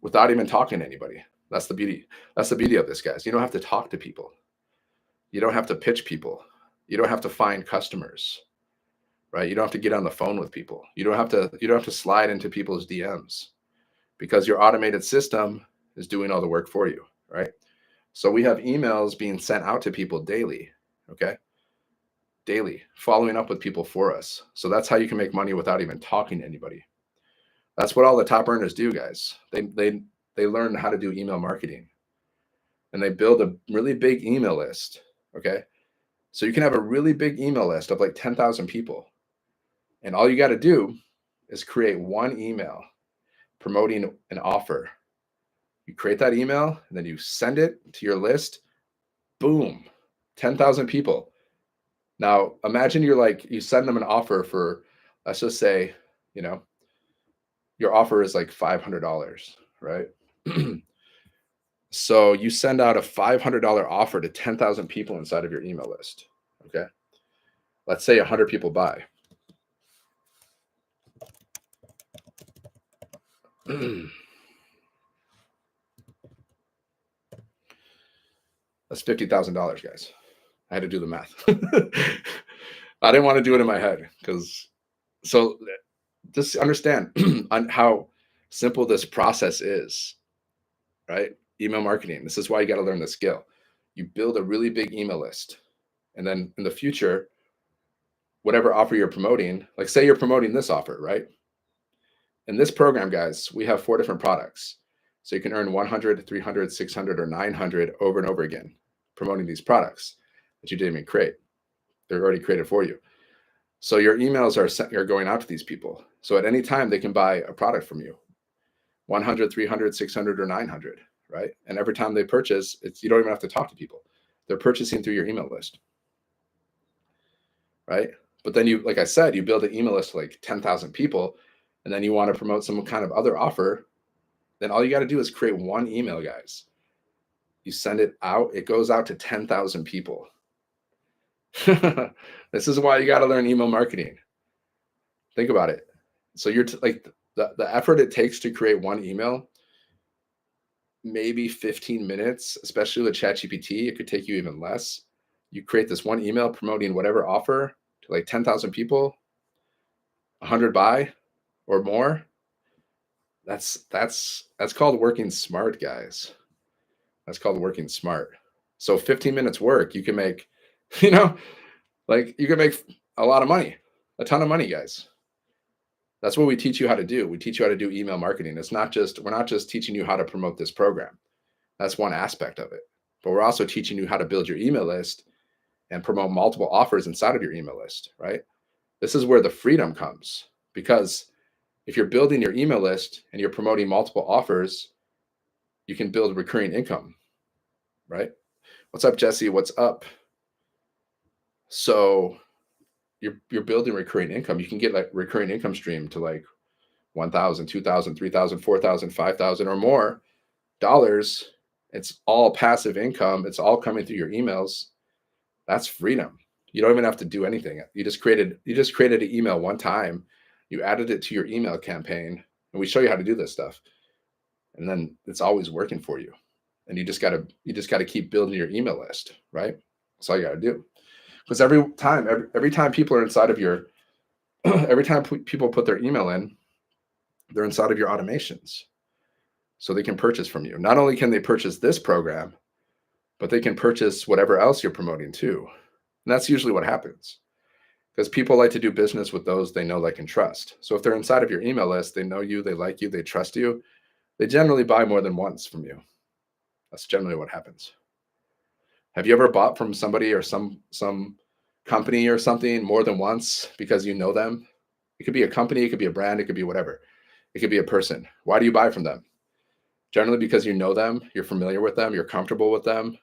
without even talking to anybody. That's the beauty. That's the beauty of this, guys. You don't have to talk to people. You don't have to pitch people. You don't have to find customers, right? You don't have to get on the phone with people. You don't have to slide into people's DMs, because your automated system is doing all the work for you, right? So we have emails being sent out to people daily, okay? Daily, following up with people for us. So that's how you can make money without even talking to anybody. That's what all the top earners do, guys. They learn how to do email marketing, and they build a really big email list, okay? So you can have a really big email list of like 10,000 people. And all you got to do is create one email promoting an offer. You create that email and then you send it to your list. Boom, 10,000 people. Now imagine you send them an offer for, let's just say, your offer is like $500, right? So you send out a $500 offer to 10,000 people inside of your email list. Okay. Let's say 100 people buy. That's $50,000, guys. I had to do the math. I didn't want to do it in my head so just understand on how simple this process is, right? Email marketing. This is why you got to learn the skill. You build a really big email list. And then in the future, whatever offer you're promoting, like say you're promoting this offer, right? In this program, guys, we have 4 different products. So you can earn 100, 300, 600, or 900 over and over again promoting these products that you didn't even create. They're already created for you. So your emails are going out to these people. So at any time, they can buy a product from you. 100, 300, 600, or 900, right? And every time they purchase, you don't even have to talk to people. They're purchasing through your email list, right? But then like I said, you build an email list to like 10,000 people, and then you want to promote some kind of other offer, then all you got to do is create one email, guys. You send it out, it goes out to 10,000 people. This is why you got to learn email marketing. Think about it. So you're like the effort it takes to create one email, maybe 15 minutes, especially with ChatGPT, it could take you even less. You create this one email promoting whatever offer to like 10,000 people, 100 buy or more. That's called working smart, guys. That's called working smart. So 15 minutes work, you can make, you can make a lot of money, a ton of money, guys. That's what we teach you how to do. We teach you how to do email marketing. We're not just teaching you how to promote this program. That's one aspect of it. But we're also teaching you how to build your email list and promote multiple offers inside of your email list, right? This is where the freedom comes, because if you're building your email list and you're promoting multiple offers, you can build recurring income, right? What's up, Jesse? What's up? So you're building recurring income. You can get like recurring income stream to like 1,000, 2,000, 3,000, 4,000, 5,000 or more dollars. It's all passive income. It's all coming through your emails. That's freedom. You don't even have to do anything. You just created an email one time. You added it to your email campaign, and we show you how to do this stuff. And then it's always working for you. And you just gotta keep building your email list, right? That's all you gotta do. Because every time people are inside of your, every time people put their email in, they're inside of your automations. So they can purchase from you. Not only can they purchase this program, but they can purchase whatever else you're promoting too. And that's usually what happens, because people like to do business with those they know, like, and trust. So if they're inside of your email list, they know you, they like you, they trust you, they generally buy more than once from you. That's generally what happens. Have you ever bought from somebody or some company or something more than once because you know them? It could be a company, it could be a brand, it could be whatever. It could be a person. Why do you buy from them? Generally because you know them, you're familiar with them, you're comfortable with them.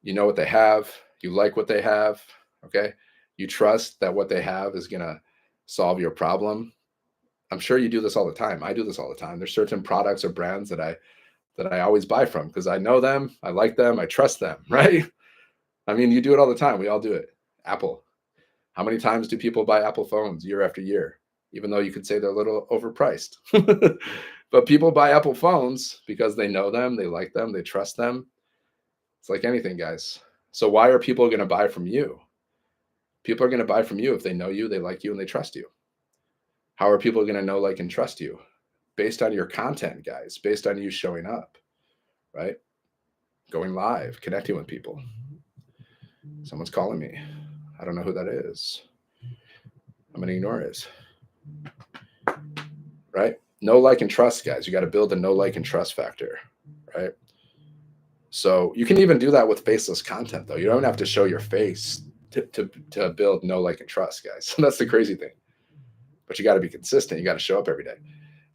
You know what they have, you like what they have, okay? You trust that what they have is going to solve your problem. I'm sure you do this all the time. I do this all the time. There's certain products or brands that I always buy from because I know them, I like them, I trust them, right? I mean, you do it all the time. We all do it. Apple. How many times do people buy Apple phones year after year? Even though you could say they're a little overpriced. But people buy Apple phones because they know them, they like them, they trust them. It's like anything, guys. So why are people going to buy from you? People are going to buy from you if they know you, they like you, and they trust you. How are people going to know, like, and trust you? Based on your content, guys, based on you showing up, right? Going live, connecting with people. Someone's calling me. I don't know who that is. I'm going to ignore it. Right? Know, like, and trust, guys. You got to build a know, like, and trust factor, right? So you can even do that with faceless content, though. You don't have to show your face to build know, like, and trust, guys. That's the crazy thing. But you got to be consistent. You got to show up every day.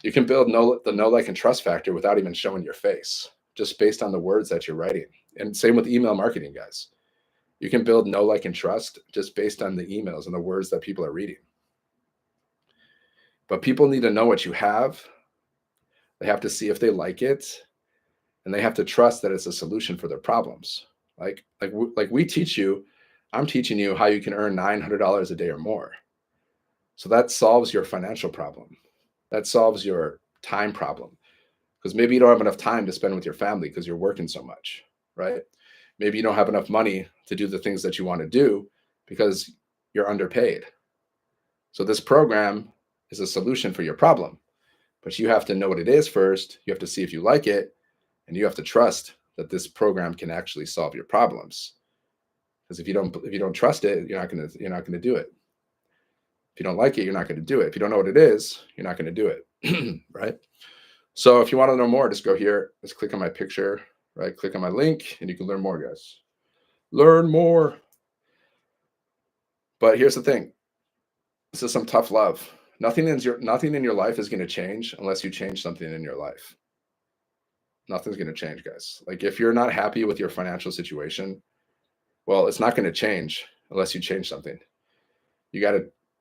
You can build the know, like, and trust factor without even showing your face, just based on the words that you're writing. And same with email marketing, guys. You can build know, like, and trust just based on the emails and the words that people are reading. But people need to know what you have. They have to see if they like it, and they have to trust that it's a solution for their problems. Like we teach you, I'm teaching you how you can earn $900 a day or more. So that solves your financial problem. That solves your time problem, because maybe you don't have enough time to spend with your family because you're working so much, right? Maybe you don't have enough money to do the things that you want to do because you're underpaid. So this program is a solution for your problem, but you have to know what it is first. You have to see if you like it, and you have to trust that this program can actually solve your problems. Because if you don't trust it, you're not gonna do it. If you don't like it, you're not gonna do it. If you don't know what it is, you're not gonna do it, right? So if you want to know more, just go here. Just click on my picture, right? Click on my link, and you can learn more, guys. Learn more. But here's the thing. This is some tough love. Nothing in your life is going to change unless you change something in your life. Nothing's going to change, guys. Like, if you're not happy with your financial situation, well, it's not going to change unless you change something. You got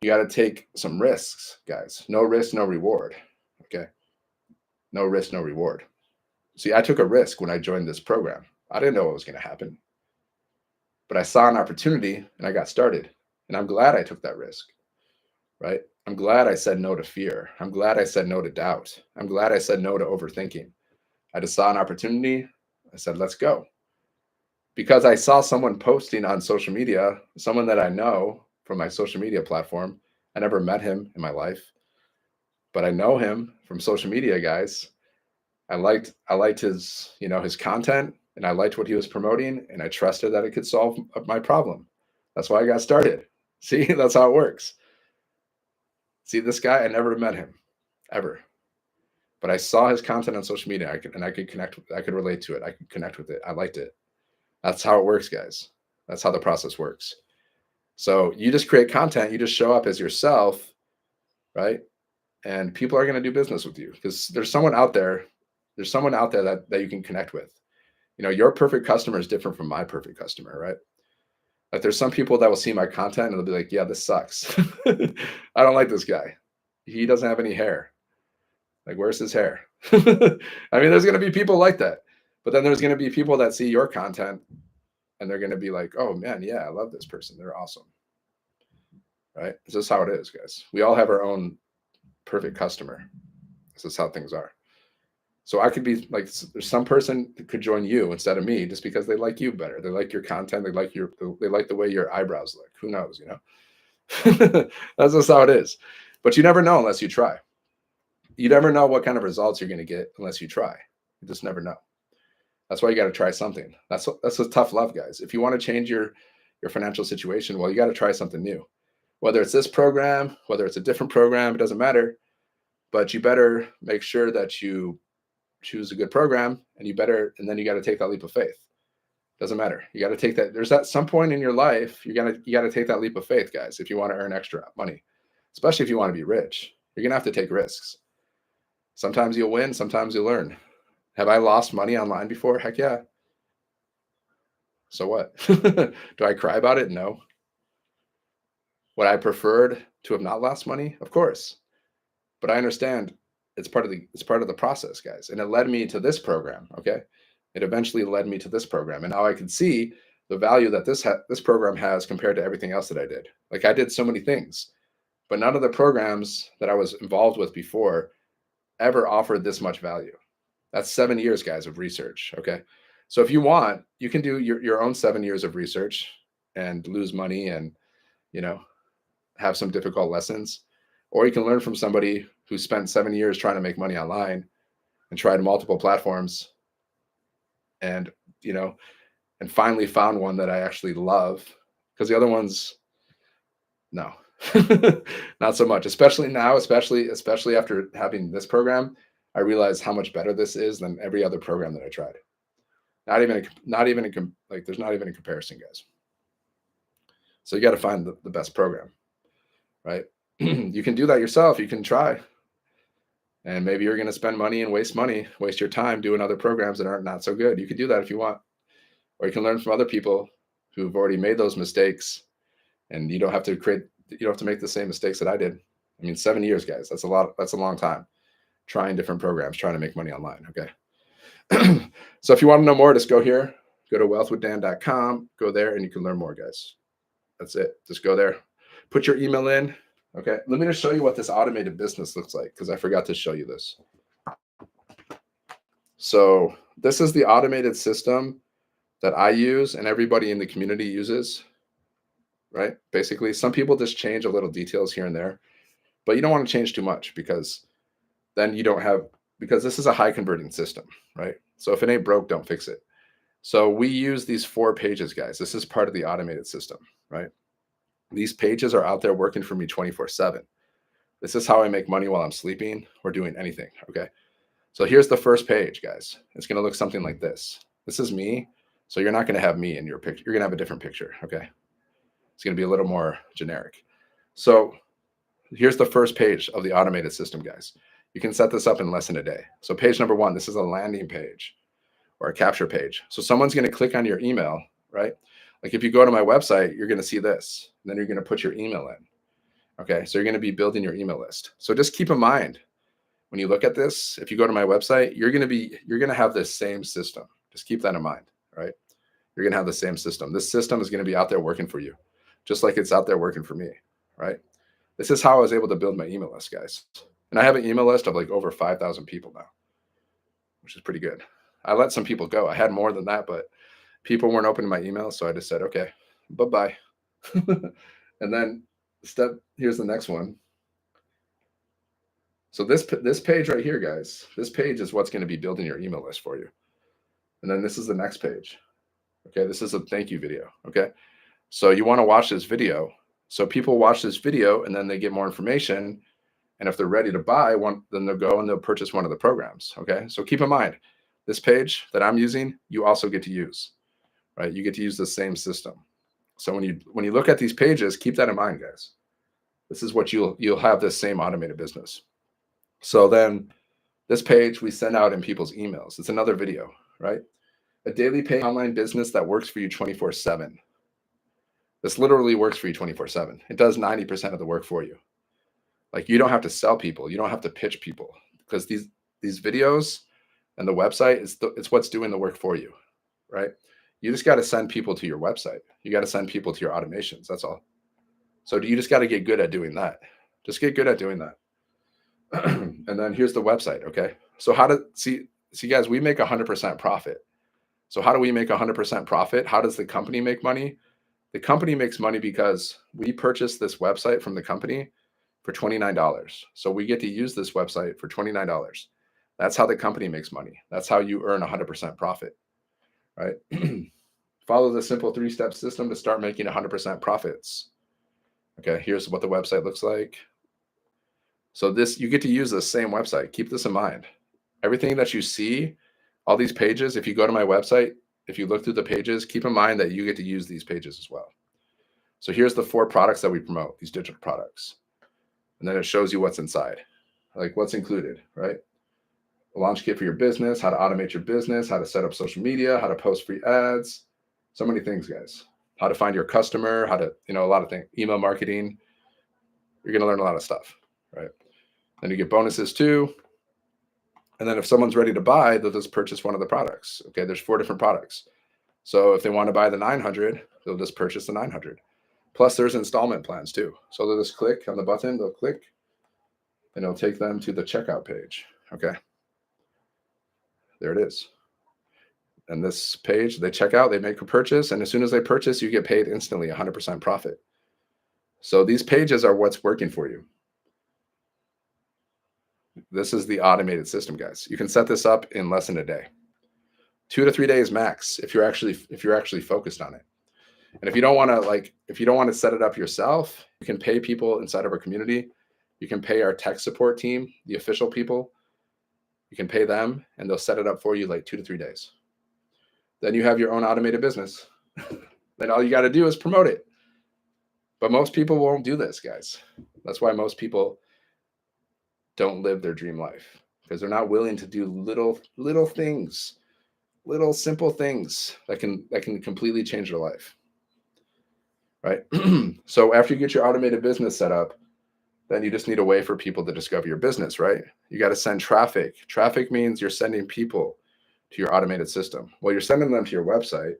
to take some risks, guys. No risk, no reward. Okay. No risk, no reward. See, I took a risk when I joined this program. I didn't know what was going to happen, but I saw an opportunity and I got started, and I'm glad I took that risk, right? I'm glad I said no to fear. I'm glad I said no to doubt. I'm glad I said no to overthinking. I just saw an opportunity. I said, let's go. Because I saw someone posting on social media, someone that I know from my social media platform. I never met him in my life, but I know him from social media, guys. I liked his, his content, and I liked what he was promoting, and I trusted that it could solve my problem. That's why I got started. See, that's how it works. See, this guy, I never met him, ever. But I saw his content on social media, I could connect, I could relate to it. I could connect with it. I liked it. That's how it works, guys. That's how the process works. So you just create content, you just show up as yourself, right? And people are going to do business with you because there's someone out there that you can connect with. Your perfect customer is different from my perfect customer, right? Like, there's some people that will see my content and they'll be like, yeah, this sucks. I don't like this guy. He doesn't have any hair. Like, where's his hair? I mean, there's going to be people like that. But then there's going to be people that see your content and they're going to be like, oh man, yeah, I love this person. They're awesome. Right? This is how it is, guys. We all have our own perfect customer. This is how things are. So I could be like, some person could join you instead of me just because they like you better. They like your content. They like the way your eyebrows look. Who knows, That's just how it is. But you never know unless you try. You never know what kind of results you're going to get unless you try. You just never know. That's why you got to try something. That's a tough love, guys. If you want to change your financial situation, well, you got to try something new. Whether it's this program, whether it's a different program, it doesn't matter. But you better make sure that you choose a good program, and then you got to take that leap of faith. Doesn't matter. You got to take that. There's at some point in your life, you got to take that leap of faith, guys, if you want to earn extra money, especially if you want to be rich. You're going to have to take risks. Sometimes you'll win, sometimes you'll learn. Have I lost money online before? Heck yeah. So what? Do I cry about it? No. Would I preferred to have not lost money? Of course. But I understand it's part of the process, guys. And it led me to this program. Okay. It eventually led me to this program. And now I can see the value that this program has compared to everything else that I did. Like, I did so many things, but none of the programs that I was involved with before ever offered this much value. That's 7 years, guys, of research. Okay. So if you want, you can do your own 7 years of research and lose money and, you know, have some difficult lessons, or you can learn from somebody who spent 7 years trying to make money online and tried multiple platforms and, you know, and finally found one that I actually love, because the other ones, no, not so much, especially now, especially after having this program, I realize how much better this is than every other program that I tried. Like, there's not even a comparison, guys. So you got to find the best program, right? You can do that yourself. You can try. And maybe you're going to spend money and waste your time doing other programs that aren't not so good. You can do that if you want. Or you can learn from other people who've already made those mistakes, and you don't have to make the same mistakes that I did. I mean, 7 years, guys, that's a long time trying different programs, trying to make money online. Okay. So if you want to know more, just go here, go to wealthwithdan.com, go there, and you can learn more, guys. That's it. Just go there, put your email in. Okay. Let me just show you what this automated business looks like, because I forgot to show you this. So this is the automated system that I use and everybody in the community uses, right? Basically, some people just change a little details here and there, but you don't want to change too much, because then you don't have, because this is a high converting system, right? So if it ain't broke, don't fix it. So we use these 4 pages, guys. This is part of the automated system, right? These pages are out there working for me 24/7. This is how I make money while I'm sleeping or doing anything. Okay. So here's the first page, guys. It's going to look something like this. This is me. So you're not going to have me in your picture. You're going to have a different picture. Okay. It's going to be a little more generic. So here's the first page of the automated system, guys. You can set this up in less than a day. So page number 1, this is a landing page or a capture page. So someone's going to click on your email, right? Like, if you go to my website, you're going to see this, and then you're going to put your email in. Okay. So you're going to be building your email list. So just keep in mind, when you look at this, if you go to my website, you're going to have this same system. Just keep that in mind, right? You're going to have the same system. This system is going to be out there working for you, just like it's out there working for me, right? This is how I was able to build my email list, guys. And I have an email list of like over 5,000 people now, which is pretty good. I let some people go. I had more than that, but people weren't opening my email. So I just said, okay, bye-bye. And then here's the next one. So this page right here, guys, this page is what's going to be building your email list for you. And then this is the next page. Okay. This is a thank you video. Okay. So you want to watch this video. So people watch this video and then they get more information. And if they're ready to buy one, then they'll go and they'll purchase one of the programs. Okay. So keep in mind, this page that I'm using, you also get to use, right? You get to use the same system. So when you look at these pages, keep that in mind, guys. This is what you'll have this same automated business. So then this page we send out in people's emails. It's another video, right? A daily pay online business that works for you 24/7. This literally works for you 24/7. It does 90% of the work for you. Like, you don't have to sell people. You don't have to pitch people, because these videos and the website it's what's doing the work for you, right? You just got to send people to your website. You got to send people to your automations. That's all. So you just got to get good at doing that. Just get good at doing that. And then here's the website. Okay. So see guys, we make 100% profit. So how do we make 100% profit? How does the company make money? The company makes money because we purchase this website from the company for $29. So we get to use this website for $29. That's how the company makes money. That's how you earn 100% profit, right? Follow the simple 3-step system to start making 100% profits. Okay, here's what the website looks like. So you get to use the same website. Keep this in mind. Everything that you see, all these pages, if you go to my website, if you look through the pages, keep in mind that you get to use these pages as well. So here's the 4 products that we promote, these digital products. And then it shows you what's inside, like what's included, right? A launch kit for your business, how to automate your business, how to set up social media, how to post free ads. So many things, guys. How to find your customer, how to, a lot of things, email marketing, you're going to learn a lot of stuff, right? Then you get bonuses too. And then if someone's ready to buy, they'll just purchase one of the products. Okay, there's 4 different products. So if they want to buy the 900, they'll just purchase the 900. Plus there's installment plans too. So they'll just click on the button, they'll click, and it'll take them to the checkout page. Okay, there it is. And this page, they check out, they make a purchase, and as soon as they purchase, you get paid instantly 100% profit. So these pages are what's working for you. This is the automated system, guys. You can set this up in less than a day. 2 to 3 days max if you're actually focused on it. And if you don't want to set it up yourself, you can pay people inside of our community. You can pay our tech support team, the official people. You can pay them and they'll set it up for you like 2 to 3 days. Then you have your own automated business. Then all you got to do is promote it. But most people won't do this, guys. That's why most people don't live their dream life, because they're not willing to do little things, little simple things that can completely change their life. Right? So after you get your automated business set up, then you just need a way for people to discover your business, right? You got to send traffic. Traffic means you're sending people to your automated system. Well, you're sending them to your website.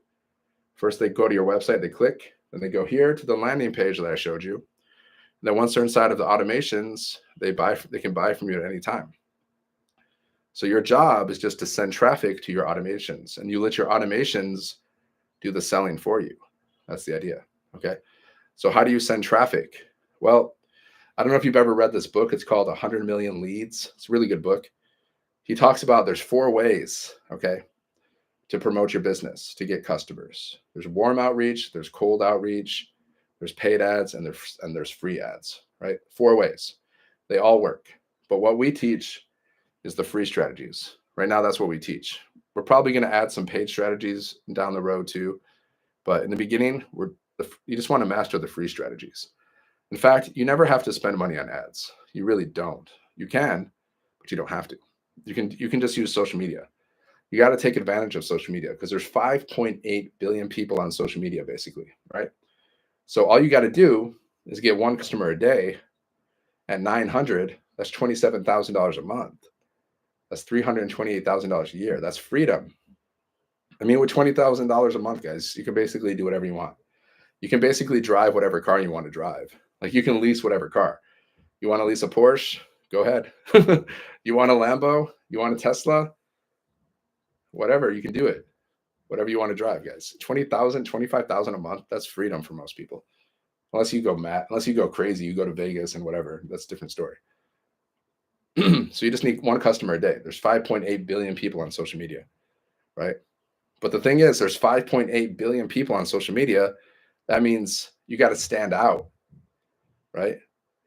First, they go to your website, they click, then they go here to the landing page that I showed you. And then once they're inside of the automations, they can buy from you at any time. So your job is just to send traffic to your automations, and you let your automations do the selling for you. That's the idea. Okay. So how do you send traffic? Well, I don't know if you've ever read this book. It's called 100 Million Leads. It's a really good book. He talks about there's 4 ways, okay, to promote your business, to get customers. There's warm outreach, there's cold outreach, there's paid ads, and there's free ads, right? 4 ways. They all work. But what we teach is the free strategies. Right now, that's what we teach. We're probably going to add some paid strategies down the road too. But in the beginning, you just want to master the free strategies. In fact, you never have to spend money on ads. You really don't. You can, but you don't have to. You can just use social media. You got to take advantage of social media because there's 5.8 billion people on social media, basically, right? So all you got to do is get 1 customer a day at 900. That's $27,000 a month. That's $328,000 a year. That's freedom. I mean, with $20,000 a month, guys, you can basically do whatever you want. You can basically drive whatever car you want to drive. Like you can lease whatever car. You want to lease a Porsche? Go ahead. You want a Lambo? You want a Tesla? Whatever, you can do it. Whatever you want to drive, guys. 20,000, 25,000 a month, that's freedom for most people. Unless you go mad, unless you go crazy, you go to Vegas and whatever. That's a different story. So you just need 1 customer a day. There's 5.8 billion people on social media, right? But the thing is, there's 5.8 billion people on social media. That means you got to stand out, right?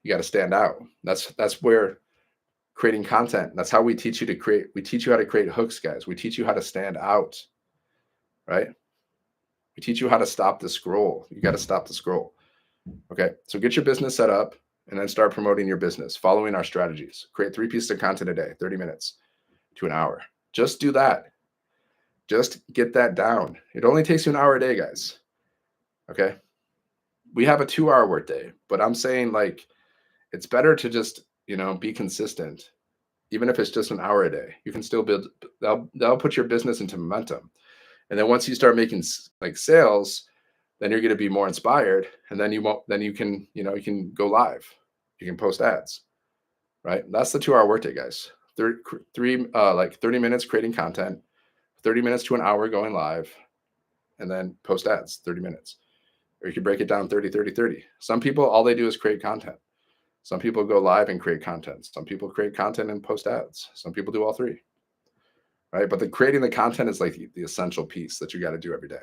You got to stand out. That's where creating content. That's how we teach you to create. We teach you how to create hooks, guys. We teach you how to stand out, right? We teach you how to stop the scroll. You got to stop the scroll. Okay. So get your business set up and then start promoting your business, following our strategies. Create 3 pieces of content a day, 30 minutes to an hour. Just do that. Just get that down. It only takes you an hour a day, guys. Okay. We have a 2-hour workday, but I'm saying like, it's better to just, be consistent. Even if it's just an hour a day, you can still build, that'll put your business into momentum. And then once you start making like sales, then you're going to be more inspired. And then you can go live. You can post ads, right? That's the 2-hour workday, guys. 30 minutes creating content, 30 minutes to an hour going live, and then post ads, 30 minutes. Or you can break it down 30, 30, 30. Some people, all they do is create content. Some people go live and create content. Some people create content and post ads. Some people do all 3, right? But creating the content is like the essential piece that you got to do every day,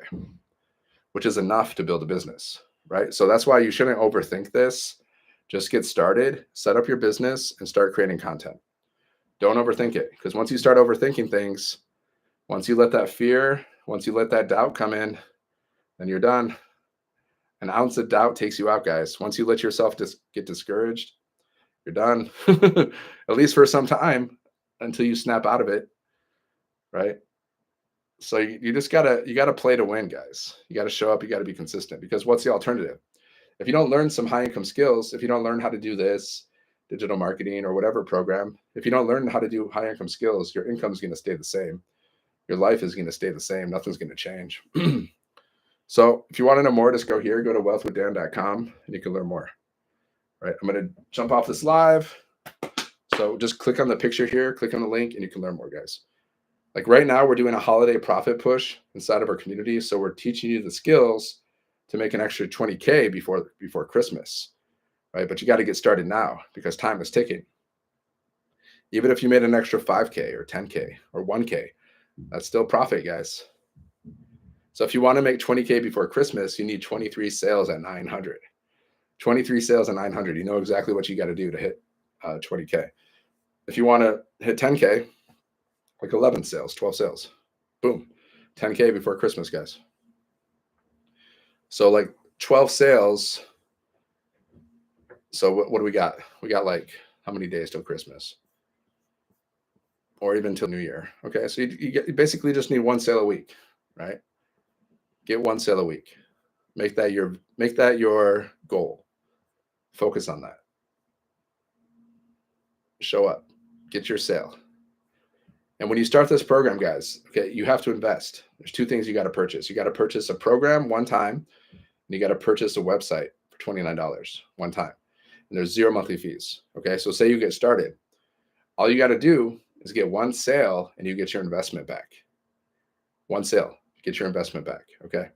which is enough to build a business, right? So that's why you shouldn't overthink this. Just get started, set up your business, and start creating content. Don't overthink it, because once you start overthinking things, once you let that fear, once you let that doubt come in, then you're done. An ounce of doubt takes you out, guys. Once you let yourself just get discouraged, you're done. At least for some time, until you snap out of it, right? So you gotta play to win, guys. You gotta show up. You gotta be consistent. Because what's the alternative? If you don't learn some high income skills, if you don't learn how to do this digital marketing or whatever program, if you don't learn how to do high income skills, your income is going to stay the same. Your life is going to stay the same. Nothing's going to change. So if you want to know more, just go here, go to wealthwithdan.com, and you can learn more. Right. I'm going to jump off this live. So just click on the picture here, click on the link, and you can learn more, guys. Like right now, we're doing a holiday profit push inside of our community. So we're teaching you the skills to make an extra 20K before Christmas, right? But you got to get started now because time is ticking. Even if you made an extra 5K or 10K or 1K, that's still profit, guys. So if you want to make 20K before Christmas, you need 23 sales at 900. 23 sales at 900. You know exactly what you got to do to hit 20K. If you want to hit 10K, like 11 sales, 12 sales, boom, 10K before Christmas, guys. So like 12 sales. So what do we got? We got like how many days till Christmas? Or even till New Year. Okay, so you basically just need one sale a week, right? Get one sale a week. Make that your goal. Focus on that. Show up. Get your sale. And when you start this program, guys, okay, you have to invest. There's two things you got to purchase. You got to purchase a program one time, and you got to purchase a website for $29 one time. And there's 0 monthly fees. Okay, so say you get started. All you got to do is get one sale, and you get your investment back. One sale, get your investment back. Okay,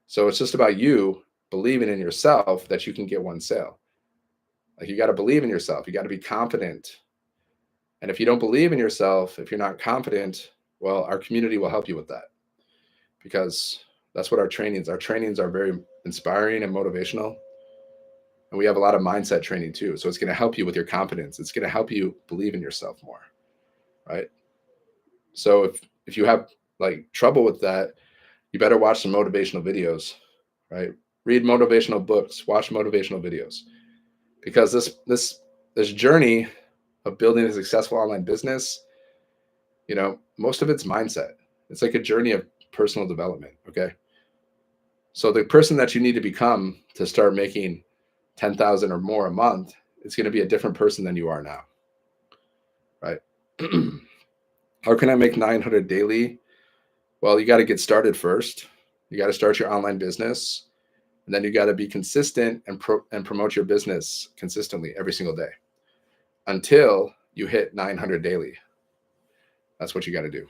so it's just about you believing in yourself that you can get one sale. Like you got to believe in yourself. You got to be confident. And if you don't believe in yourself, if you're not confident, well, our community will help you with that because that's what our trainings are very inspiring and motivational. And we have a lot of mindset training too. So it's going to help you with your confidence. It's going to help you believe in yourself more, right? So if you have like trouble with that, you better watch some motivational videos, right? Read motivational books, watch motivational videos, because this journey of building a successful online business, most of it's mindset. It's like a journey of personal development. Okay. So the person that you need to become to start making 10,000 or more a month, it's going to be a different person than you are now. Right. How can I make 900 daily? Well, you got to get started first. You got to start your online business, and then you got to be consistent and promote your business consistently every single day until you hit 900 daily. That's what you got to do.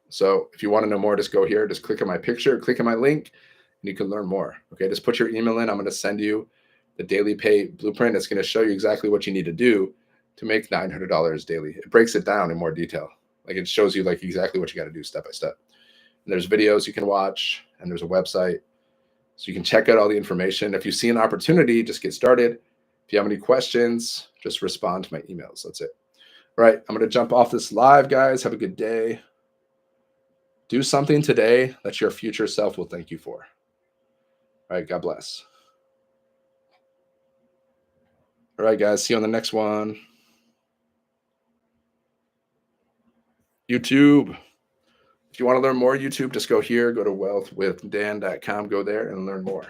So if you want to know more, just go here, just click on my picture, click on my link, and you can learn more. Okay, just put your email in. I'm going to send you the daily pay blueprint. It's going to show you exactly what you need to do to make $900 daily. It breaks it down in more detail. Like it shows you like exactly what you got to do step by step. And there's videos you can watch, and there's a website. So you can check out all the information. If you see an opportunity, just get started. If you have any questions, just respond to my emails. That's it. All right, I'm going to jump off this live, guys. Have a good day. Do something today that your future self will thank you for. All right, God bless. All right, guys, see you on the next one. YouTube. If you want to learn more YouTube, just go here, go to wealthwithdan.com, go there and learn more.